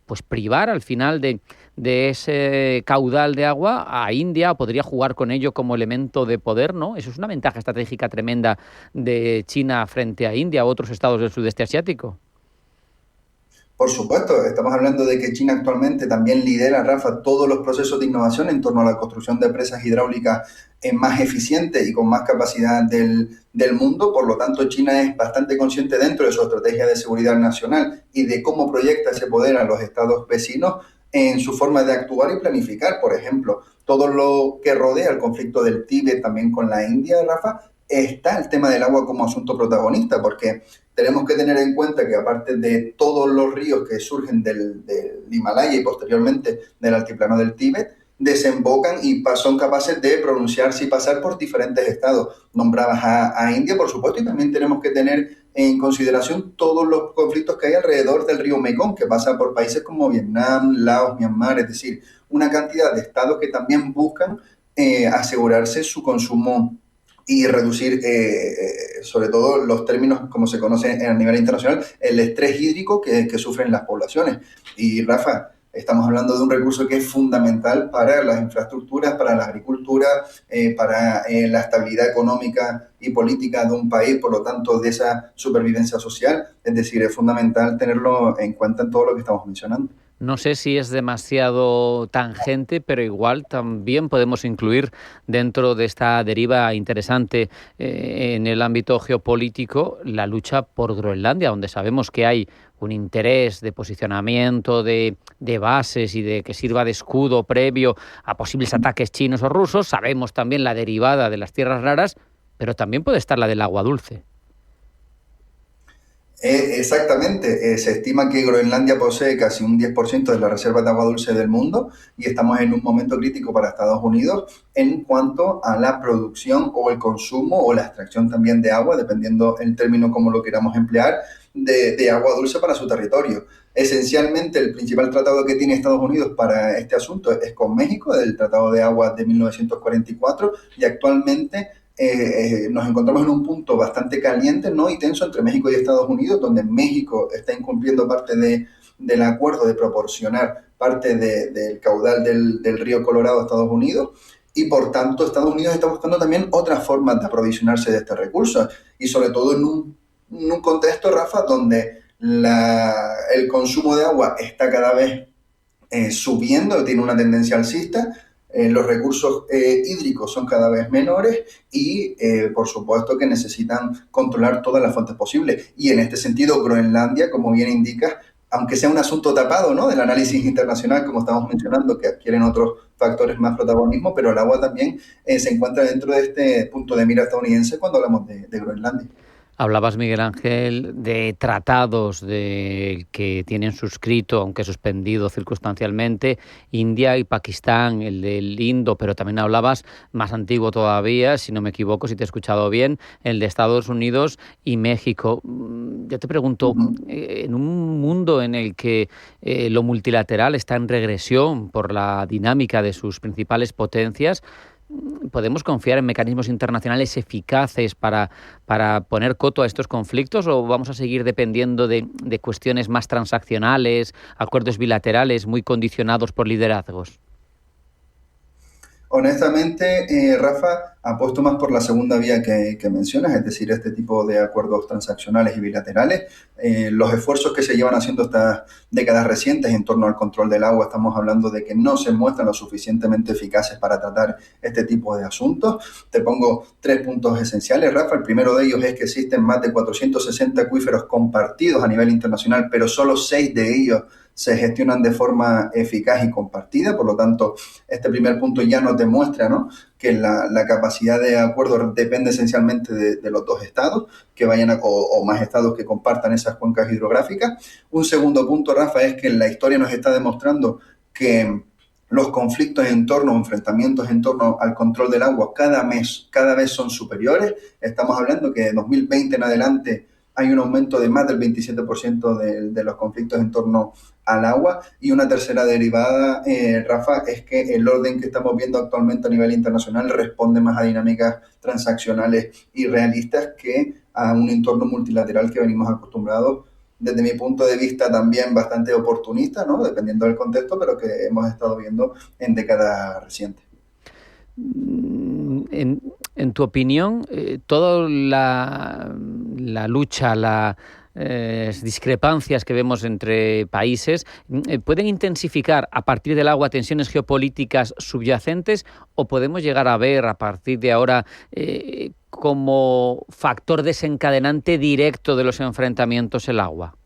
pues privar al final de ese caudal de agua a India, o podría jugar con ello como elemento de poder, ¿no? Eso es una ventaja estratégica tremenda de China frente a India u otros estados del sudeste asiático. Por supuesto, estamos hablando de que China actualmente también lidera, Rafa, todos los procesos de innovación en torno a la construcción de presas hidráulicas más eficientes y con más capacidad del mundo. Por lo tanto, China es bastante consciente dentro de su estrategia de seguridad nacional y de cómo proyecta ese poder a los estados vecinos en su forma de actuar y planificar. Por ejemplo, todo lo que rodea el conflicto del Tíbet también con la India, Rafa, está el tema del agua como asunto protagonista, porque tenemos que tener en cuenta que aparte de todos los ríos que surgen del Himalaya y posteriormente del altiplano del Tíbet, desembocan y son capaces de pronunciarse y pasar por diferentes estados. Nombrabas a India, por supuesto, y también tenemos que tener en consideración todos los conflictos que hay alrededor del río Mekong, que pasa por países como Vietnam, Laos, Myanmar, es decir, una cantidad de estados que también buscan asegurarse su consumo y reducir, sobre todo los términos, como se conoce a nivel internacional, el estrés hídrico que sufren las poblaciones. Y Rafa, estamos hablando de un recurso que es fundamental para las infraestructuras, para la agricultura, para la estabilidad económica y política de un país, por lo tanto, de esa supervivencia social. Es decir, es fundamental tenerlo en cuenta en todo lo que estamos mencionando. No sé si es demasiado tangente, pero igual también podemos incluir dentro de esta deriva interesante en el ámbito geopolítico la lucha por Groenlandia, donde sabemos que hay un interés de posicionamiento de bases y de que sirva de escudo previo a posibles ataques chinos o rusos. Sabemos también la derivada de las tierras raras, pero también puede estar la del agua dulce. Exactamente, se estima que Groenlandia posee casi un 10% de las reservas de agua dulce del mundo y estamos en un momento crítico para Estados Unidos en cuanto a la producción o el consumo o la extracción también de agua, dependiendo el término como lo queramos emplear, de agua dulce para su territorio. Esencialmente, el principal tratado que tiene Estados Unidos para este asunto es con México, el Tratado de Aguas de 1944, y actualmente nos encontramos en un punto bastante caliente, ¿no?, y tenso entre México y Estados Unidos, donde México está incumpliendo parte del acuerdo de proporcionar parte del caudal del río Colorado a Estados Unidos, y por tanto Estados Unidos está buscando también otras formas de aprovisionarse de este recurso, y sobre todo en un contexto, Rafa, donde el consumo de agua está cada vez subiendo, tiene una tendencia alcista. Los recursos hídricos son cada vez menores y, por supuesto, que necesitan controlar todas las fuentes posibles. Y en este sentido, Groenlandia, como bien indicas, aunque sea un asunto tapado, ¿no?, del análisis internacional, como estamos mencionando, que adquieren otros factores más protagonismo, pero el agua también se encuentra dentro de este punto de mira estadounidense cuando hablamos de Groenlandia. Hablabas, Miguel Ángel, de tratados que tienen suscrito, aunque suspendido circunstancialmente, India y Pakistán, el del Indo, pero también hablabas, más antiguo todavía, si no me equivoco, si te he escuchado bien, el de Estados Unidos y México. Yo te pregunto, en un mundo en el que lo multilateral está en regresión por la dinámica de sus principales potencias, ¿podemos confiar en mecanismos internacionales eficaces para poner coto a estos conflictos o vamos a seguir dependiendo de cuestiones más transaccionales, acuerdos bilaterales muy condicionados por liderazgos? Honestamente, Rafa, apuesto más por la segunda vía que mencionas, es decir, este tipo de acuerdos transaccionales y bilaterales. Los esfuerzos que se llevan haciendo estas décadas recientes en torno al control del agua, estamos hablando de que no se muestran lo suficientemente eficaces para tratar este tipo de asuntos. Te pongo 3 puntos esenciales, Rafa. El primero de ellos es que existen más de 460 acuíferos compartidos a nivel internacional, pero solo 6 de ellos se gestionan de forma eficaz y compartida. Por lo tanto, este primer punto ya nos demuestra, ¿no?, que la capacidad de acuerdo depende esencialmente de los dos estados, que vayan o más estados que compartan esas cuencas hidrográficas. Un segundo punto, Rafa, es que la historia nos está demostrando que los conflictos enfrentamientos en torno al control del agua cada vez son superiores. Estamos hablando que de 2020 en adelante hay un aumento de más del 27% de los conflictos en torno al agua. Y una tercera derivada, Rafa, es que el orden que estamos viendo actualmente a nivel internacional responde más a dinámicas transaccionales y realistas que a un entorno multilateral que venimos acostumbrados, desde mi punto de vista también bastante oportunista, ¿no?, dependiendo del contexto, pero que hemos estado viendo en décadas recientes. En tu opinión, toda la lucha, las discrepancias que vemos entre países, ¿pueden intensificar a partir del agua tensiones geopolíticas subyacentes o podemos llegar a ver a partir de ahora como factor desencadenante directo de los enfrentamientos el agua?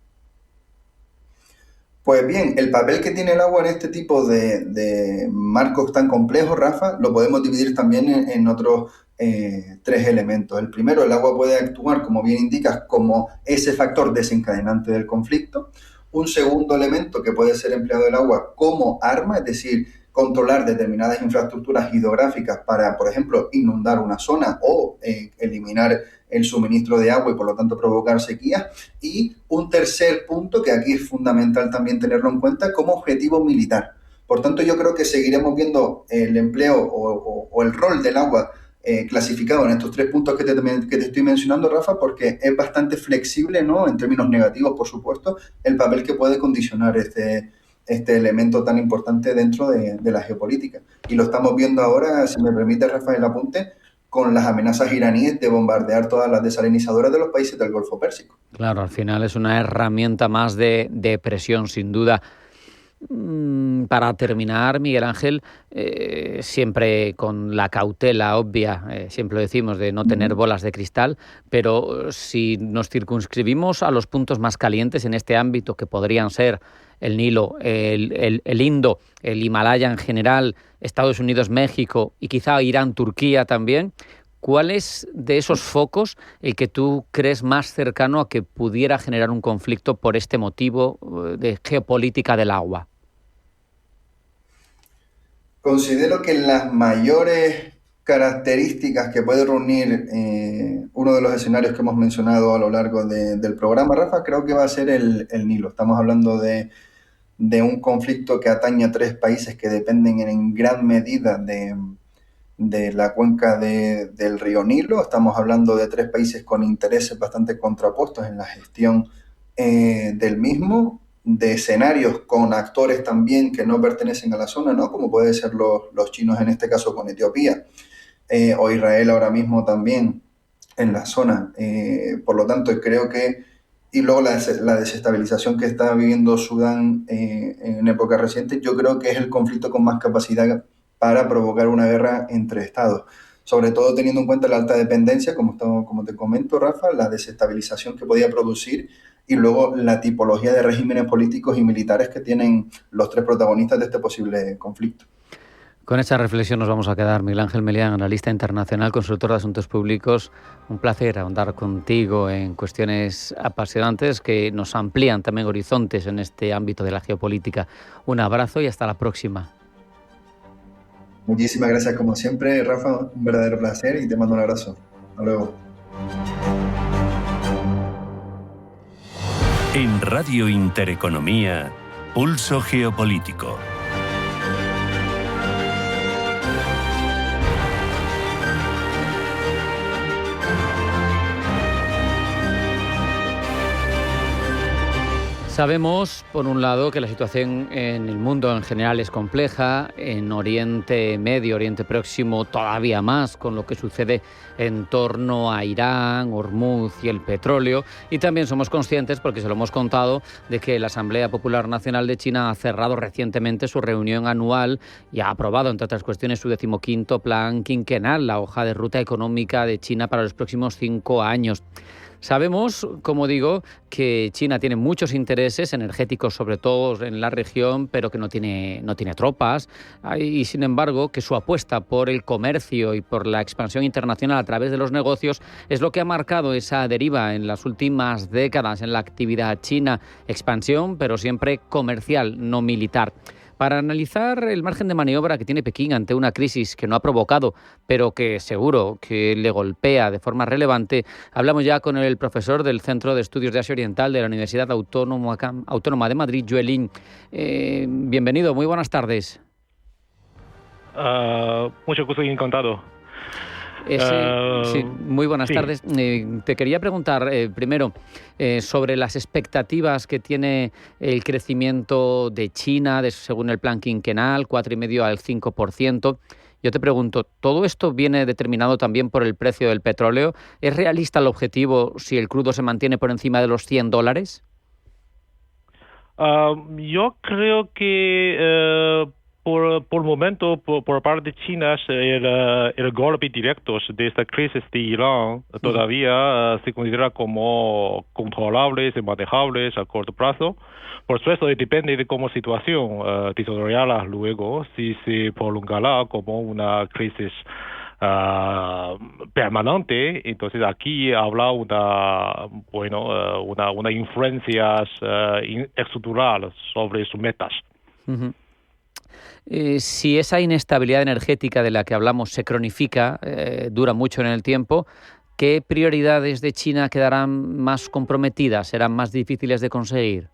Pues bien, el papel que tiene el agua en este tipo de marcos tan complejos, Rafa, lo podemos dividir también en otros 3 elementos. El primero, el agua puede actuar, como bien indicas, como ese factor desencadenante del conflicto. Un segundo elemento que puede ser empleado el agua como arma, es decir, controlar determinadas infraestructuras hidrográficas para, por ejemplo, inundar una zona o eliminar el suministro de agua y por lo tanto provocar sequías. Y un tercer punto que aquí es fundamental también tenerlo en cuenta como objetivo militar. Por tanto, yo creo que seguiremos viendo el empleo o el rol del agua clasificado en estos 3 puntos que te estoy mencionando, Rafa, porque es bastante flexible, ¿no? En términos negativos, por supuesto, el papel que puede condicionar este elemento tan importante dentro de la geopolítica. Y lo estamos viendo ahora, si me permite, Rafa, el apunte, con las amenazas iraníes de bombardear todas las desalinizadoras de los países del Golfo Pérsico. Claro, al final es una herramienta más de presión, sin duda. Para terminar, Miguel Ángel, siempre con la cautela obvia, siempre lo decimos, de no tener bolas de cristal, pero si nos circunscribimos a los puntos más calientes en este ámbito, que podrían ser el Nilo, el Indo, el Himalaya en general, Estados Unidos, México y quizá Irán, Turquía también, ¿cuál es de esos focos el que tú crees más cercano a que pudiera generar un conflicto por este motivo de geopolítica del agua? Considero que las mayores características que puede reunir uno de los escenarios que hemos mencionado a lo largo del programa, Rafa, creo que va a ser el Nilo. Estamos hablando de un conflicto que atañe a 3 países que dependen en gran medida de la cuenca del río Nilo. Estamos hablando de 3 países con intereses bastante contrapuestos en la gestión del mismo, de escenarios con actores también que no pertenecen a la zona, ¿no? Como puede ser los chinos en este caso con Etiopía, o Israel ahora mismo también en la zona. Por lo tanto, creo que, y luego la desestabilización que está viviendo Sudán en época reciente, yo creo que es el conflicto con más capacidad para provocar una guerra entre estados. Sobre todo teniendo en cuenta la alta dependencia, como te comento, Rafa, la desestabilización que podía producir y luego la tipología de regímenes políticos y militares que tienen los 3 protagonistas de este posible conflicto. Con esta reflexión nos vamos a quedar. Miguel Ángel Melián, analista internacional, consultor de asuntos públicos. Un placer ahondar contigo en cuestiones apasionantes que nos amplían también horizontes en este ámbito de la geopolítica. Un abrazo y hasta la próxima. Muchísimas gracias como siempre, Rafa. Un verdadero placer y te mando un abrazo. Hasta luego. En Radio Intereconomía, Pulso Geopolítico. Sabemos, por un lado, que la situación en el mundo en general es compleja, en Oriente Medio, Oriente Próximo todavía más, con lo que sucede en torno a Irán, Hormuz y el petróleo. Y también somos conscientes, porque se lo hemos contado, de que la Asamblea Popular Nacional de China ha cerrado recientemente su reunión anual y ha aprobado, entre otras cuestiones, su 15º plan quinquenal, la hoja de ruta económica de China para los próximos 5 años. Sabemos, como digo, que China tiene muchos intereses energéticos, sobre todo en la región, pero que no tiene tropas. Y, sin embargo, que su apuesta por el comercio y por la expansión internacional a través de los negocios es lo que ha marcado esa deriva en las últimas décadas en la actividad china. Expansión, pero siempre comercial, no militar. Para analizar el margen de maniobra que tiene Pekín ante una crisis que no ha provocado, pero que seguro que le golpea de forma relevante, hablamos ya con el profesor del Centro de Estudios de Asia Oriental de la Universidad Autónoma de Madrid, Yue Lin. Bienvenido, muy buenas tardes. Mucho gusto y encantado. Sí, muy buenas tardes. Te quería preguntar primero sobre las expectativas que tiene el crecimiento de China según el plan quinquenal, 4,5 al 5%. Yo te pregunto, ¿todo esto viene determinado también por el precio del petróleo? ¿Es realista el objetivo si el crudo se mantiene por encima de los $100? Yo creo que por el momento, por parte de China, el golpe directo de esta crisis de Irán todavía se considera como controlables y manejables a corto plazo. Por supuesto, depende de cómo situación desarrollará luego, si se prolongará como una crisis permanente. Entonces aquí habla una influencia estructural sobre sus metas. Uh-huh. Si esa inestabilidad energética de la que hablamos se cronifica, dura mucho en el tiempo, ¿qué prioridades de China quedarán más comprometidas, serán más difíciles de conseguir?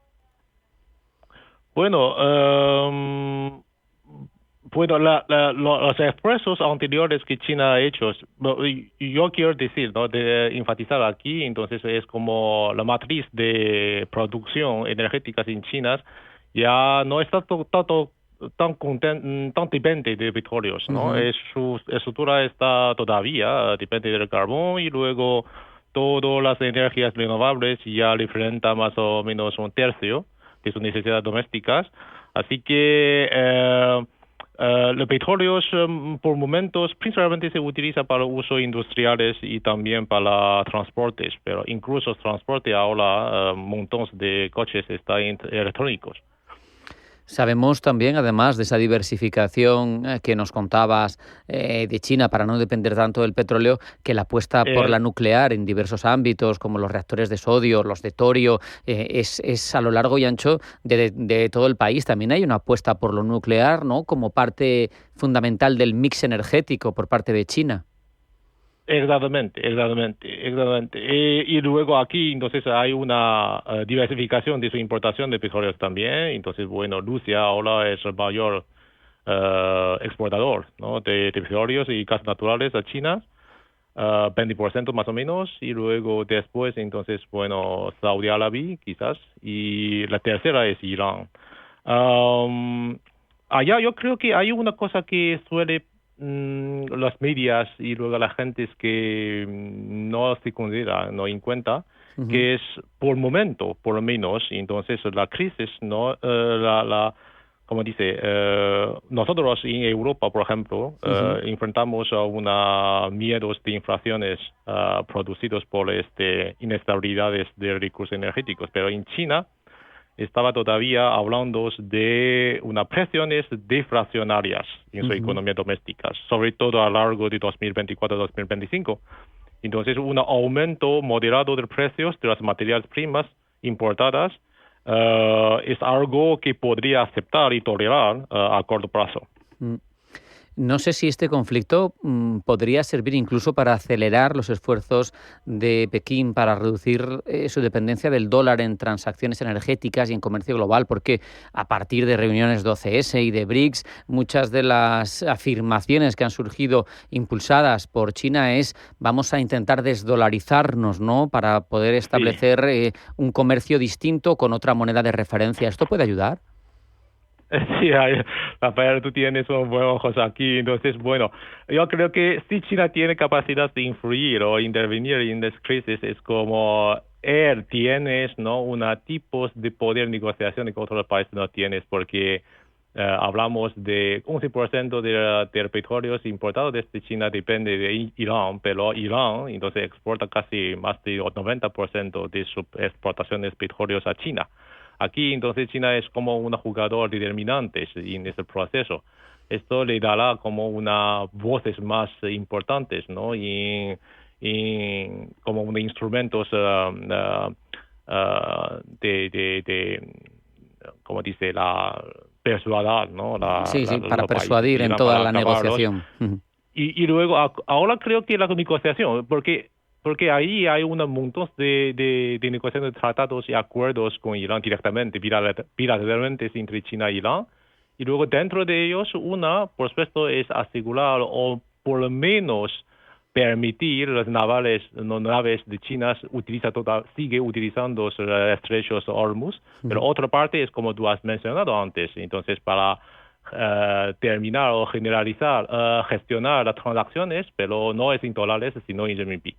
Bueno, los esfuerzos anteriores que China ha hecho, yo quiero decir, ¿no?, de enfatizar aquí, entonces es como la matriz de producción energética en China ya no está tan depende de petróleos, ¿no? Su estructura está todavía depende del carbón, y luego todas las energías renovables ya representan más o menos un tercio de sus necesidades domésticas. Así que los petróleos por momentos principalmente se utiliza para usos industriales y también para transportes, pero incluso transporte ahora montones de coches están electrónicos. Sabemos también, además de esa diversificación que nos contabas de China para no depender tanto del petróleo, que la apuesta por la nuclear en diversos ámbitos, como los reactores de sodio, los de torio, es a lo largo y ancho de todo el país. También hay una apuesta por lo nuclear, ¿no?, como parte fundamental del mix energético por parte de China. Exactamente. Y luego aquí, entonces, hay una diversificación de su importación de petróleos también. Entonces, bueno, Rusia ahora es el mayor exportador, ¿no?, de petróleos y gas naturales a China, 20% más o menos. Y luego después, entonces, bueno, Saudi Arabia quizás. Y la tercera es Irán. Allá yo creo que hay una cosa que suele las medias y luego la gente es que no se considera, no en cuenta, que es por momento, por lo menos, entonces la crisis, no, como dice, nosotros en Europa, por ejemplo, enfrentamos a miedos de inflaciones producidos por inestabilidades de recursos energéticos, pero en China estaba todavía hablando de unas presiones deflacionarias en su economía doméstica, sobre todo a lo largo de 2024-2025. Entonces, un aumento moderado de precios de las materias primas importadas es algo que podría aceptar y tolerar a corto plazo. No sé si este conflicto podría servir incluso para acelerar los esfuerzos de Pekín para reducir su dependencia del dólar en transacciones energéticas y en comercio global, porque a partir de reuniones de OCS y de BRICS, muchas de las afirmaciones que han surgido impulsadas por China es vamos a intentar desdolarizarnos, ¿no?, para poder establecer un comercio distinto con otra moneda de referencia. ¿Esto puede ayudar? Sí, Rafael, tú tienes unos buenos ojos aquí. Entonces, bueno, yo creo que si China tiene capacidad de influir o intervenir en las crisis, es como él tienes, ¿no?, una tipos de poder de negociación que otros países no tienes, porque hablamos de 11% del petróleo importado desde China depende de Irán, pero Irán entonces exporta casi más del 90% de sus exportaciones petróleos a China. Aquí, entonces, China es como un jugador determinante en este proceso. Esto le dará como voces más importantes, ¿no?, y como unos instrumentos como dice, la persuadir, ¿no? Para persuadir en toda la negociación. Y luego, ahora creo que la negociación, porque ahí hay un montón de negociaciones de tratados y acuerdos con Irán directamente, bilateralmente entre China y Irán. Y luego dentro de ellos, por supuesto, es asegurar o por lo menos permitir las naves de China sigue utilizando los estrechos Hormuz. Pero otra parte es como tú has mencionado antes. Entonces, para terminar o gestionar las transacciones, pero no es en dólares, sino en renminbi.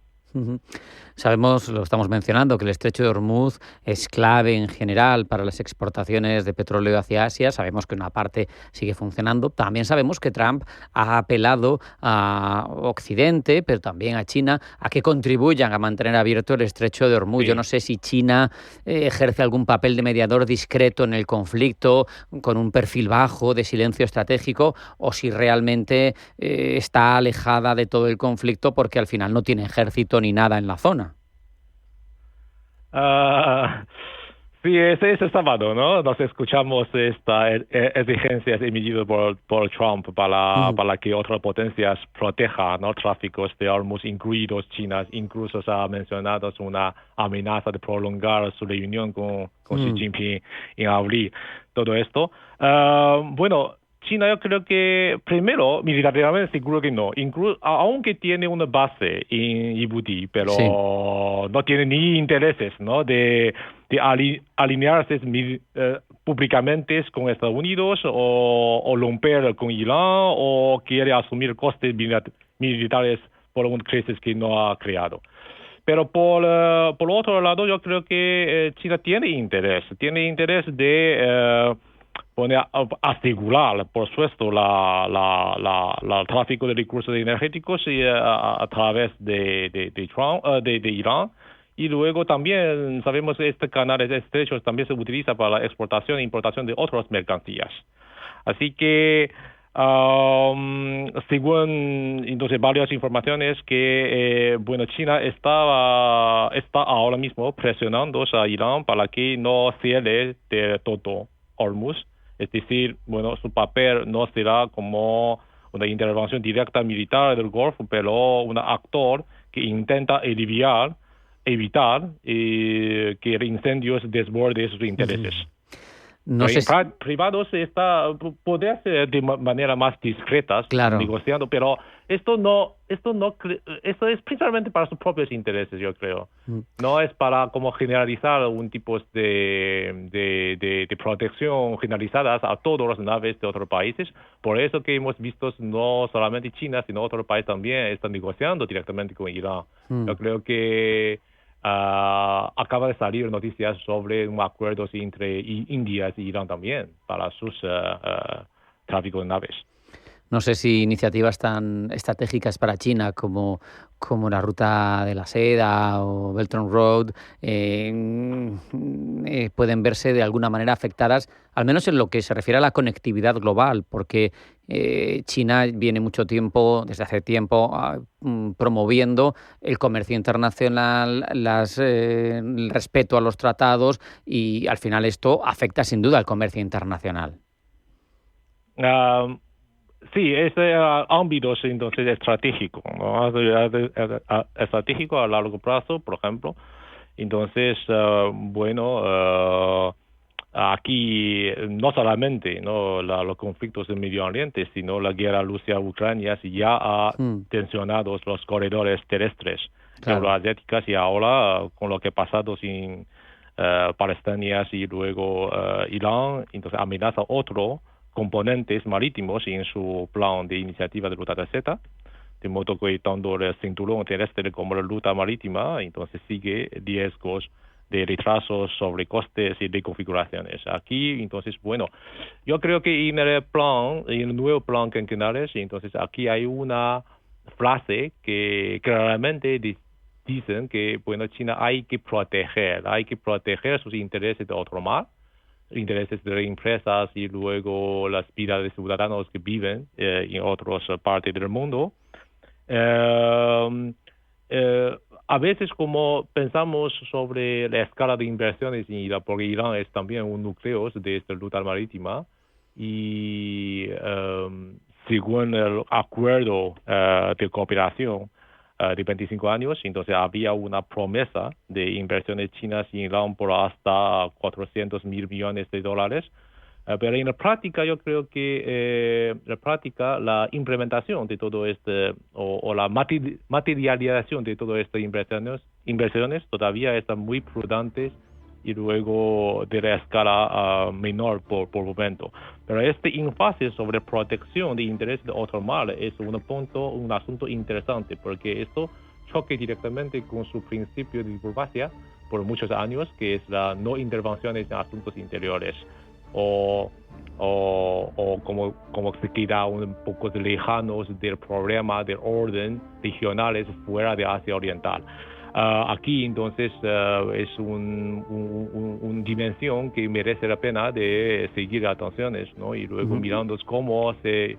Sabemos, lo estamos mencionando, que el estrecho de Hormuz es clave en general para las exportaciones de petróleo hacia Asia. Sabemos que una parte sigue funcionando. También sabemos que Trump ha apelado a Occidente, pero también a China, a que contribuyan a mantener abierto el estrecho de Hormuz. Sí. Yo no sé si China ejerce algún papel de mediador discreto en el conflicto, con un perfil bajo de silencio estratégico, o si realmente está alejada de todo el conflicto porque al final no tiene ejército ni nada en la zona. Sí, ese sábado, ¿no? Nos escuchamos estas exigencias emitidas por Trump para que otras potencias protejan, ¿no?, tráficos de armas, incluidos China. Incluso se ha mencionado una amenaza de prolongar su reunión con Xi Jinping en abril. Todo esto. Bueno, China, yo creo que primero, militarmente seguro que no. Aunque tiene una base en Djibouti, pero no tiene ni intereses, ¿no?, de alinearse públicamente con Estados Unidos o romper con Irán, o quiere asumir costes militares por una crisis que no ha creado. Pero por otro lado, yo creo que China tiene interés de asegurar, por supuesto, el tráfico de recursos energéticos a través de Irán. Y luego también sabemos que este canal estrecho también se utiliza para la exportación e importación de otras mercancías. Así que, según entonces varias informaciones, que China está ahora mismo presionando a Irán para que no cierre de todo Hormuz. Es decir, su papel no será como una intervención directa militar del Golfo, pero un actor que intenta evitar que el incendio desborde sus intereses. No sé si... Privados puede hacer de manera más discreta, negociando, pero esto es principalmente para sus propios intereses, yo creo. No es para como generalizar un tipo de protección generalizada a todas las naves de otros países. Por eso que hemos visto no solamente China, sino otros países también están negociando directamente con Irán. Yo creo que acaba de salir noticias sobre un acuerdo entre India y Irán también para sus tráfico de naves. No sé si iniciativas tan estratégicas para China como la Ruta de la Seda o Belt and Road pueden verse de alguna manera afectadas, al menos en lo que se refiere a la conectividad global, porque China viene desde hace tiempo, promoviendo el comercio internacional, el respeto a los tratados, y al final esto afecta sin duda al comercio internacional. Sí, ese ámbito es entonces estratégico, ¿no? Estratégico a largo plazo, por ejemplo. Entonces, aquí no solamente los conflictos del Medio Oriente, sino la guerra Rusia-Ucrania ya ha tensionado los corredores terrestres euroasiáticos, y ahora con lo que ha pasado en Palestina y luego Irán, entonces amenaza otro componentes marítimos en su plan de iniciativa de ruta de Seda, de modo que tanto el cinturón terrestre como la ruta marítima entonces sigue riesgos de retrasos, sobrecostes y reconfiguraciones. Aquí, entonces, yo creo que en el nuevo plan quinquenal, entonces aquí hay una frase que claramente dicen que, China hay que proteger sus intereses de otro mar, intereses de empresas y luego las vidas de ciudadanos que viven en otras partes del mundo. A veces como pensamos sobre la escala de inversiones en Irán, porque Irán es también un núcleo de esta ruta marítima, y según el acuerdo de cooperación de 25 años, entonces había una promesa de inversiones chinas en Irán por hasta $400 mil millones. Pero en la práctica yo creo que la implementación de todo o la materialización de todas estas inversiones todavía están muy prudentes, y luego de la escala menor por momento. Pero este énfasis sobre protección de intereses de otro mar es un asunto interesante, porque esto choque directamente con su principio de diplomacia por muchos años, que es la no intervención en asuntos interiores, o como se queda un poco lejanos del problema del orden regionales fuera de Asia Oriental. Aquí entonces es una dimensión que merece la pena de seguir atenciones, ¿no? Y luego mirando cómo se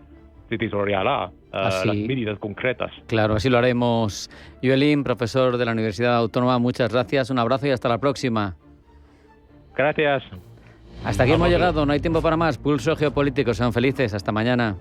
desarrollará las medidas concretas. Claro, así lo haremos. Yue Lin, profesor de la Universidad Autónoma, muchas gracias, un abrazo y hasta la próxima. Gracias. Hasta aquí hemos llegado, no hay tiempo para más. Pulso Geopolítico, sean felices, hasta mañana.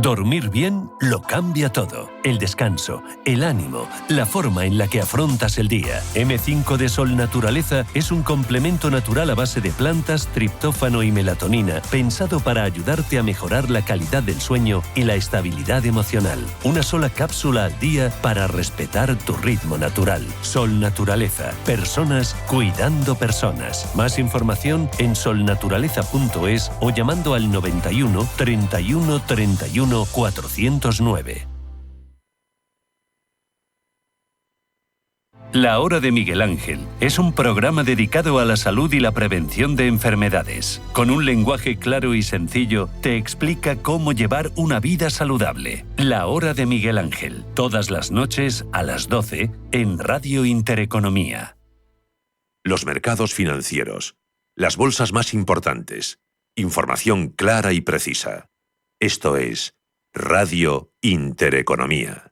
Dormir bien lo cambia todo. El descanso, el ánimo, la forma en la que afrontas el día. M5 de Sol Naturaleza es un complemento natural a base de plantas, triptófano y melatonina, pensado para ayudarte a mejorar la calidad del sueño y la estabilidad emocional. Una sola cápsula al día para respetar tu ritmo natural. Sol Naturaleza. Personas cuidando personas. Más información en solnaturaleza.es o llamando al 91 31 31 409. La Hora de Miguel Ángel es un programa dedicado a la salud y la prevención de enfermedades. Con un lenguaje claro y sencillo, te explica cómo llevar una vida saludable. La Hora de Miguel Ángel, todas las noches a las 12 en Radio Intereconomía. Los mercados financieros, las bolsas más importantes, información clara y precisa. Esto es Radio Intereconomía.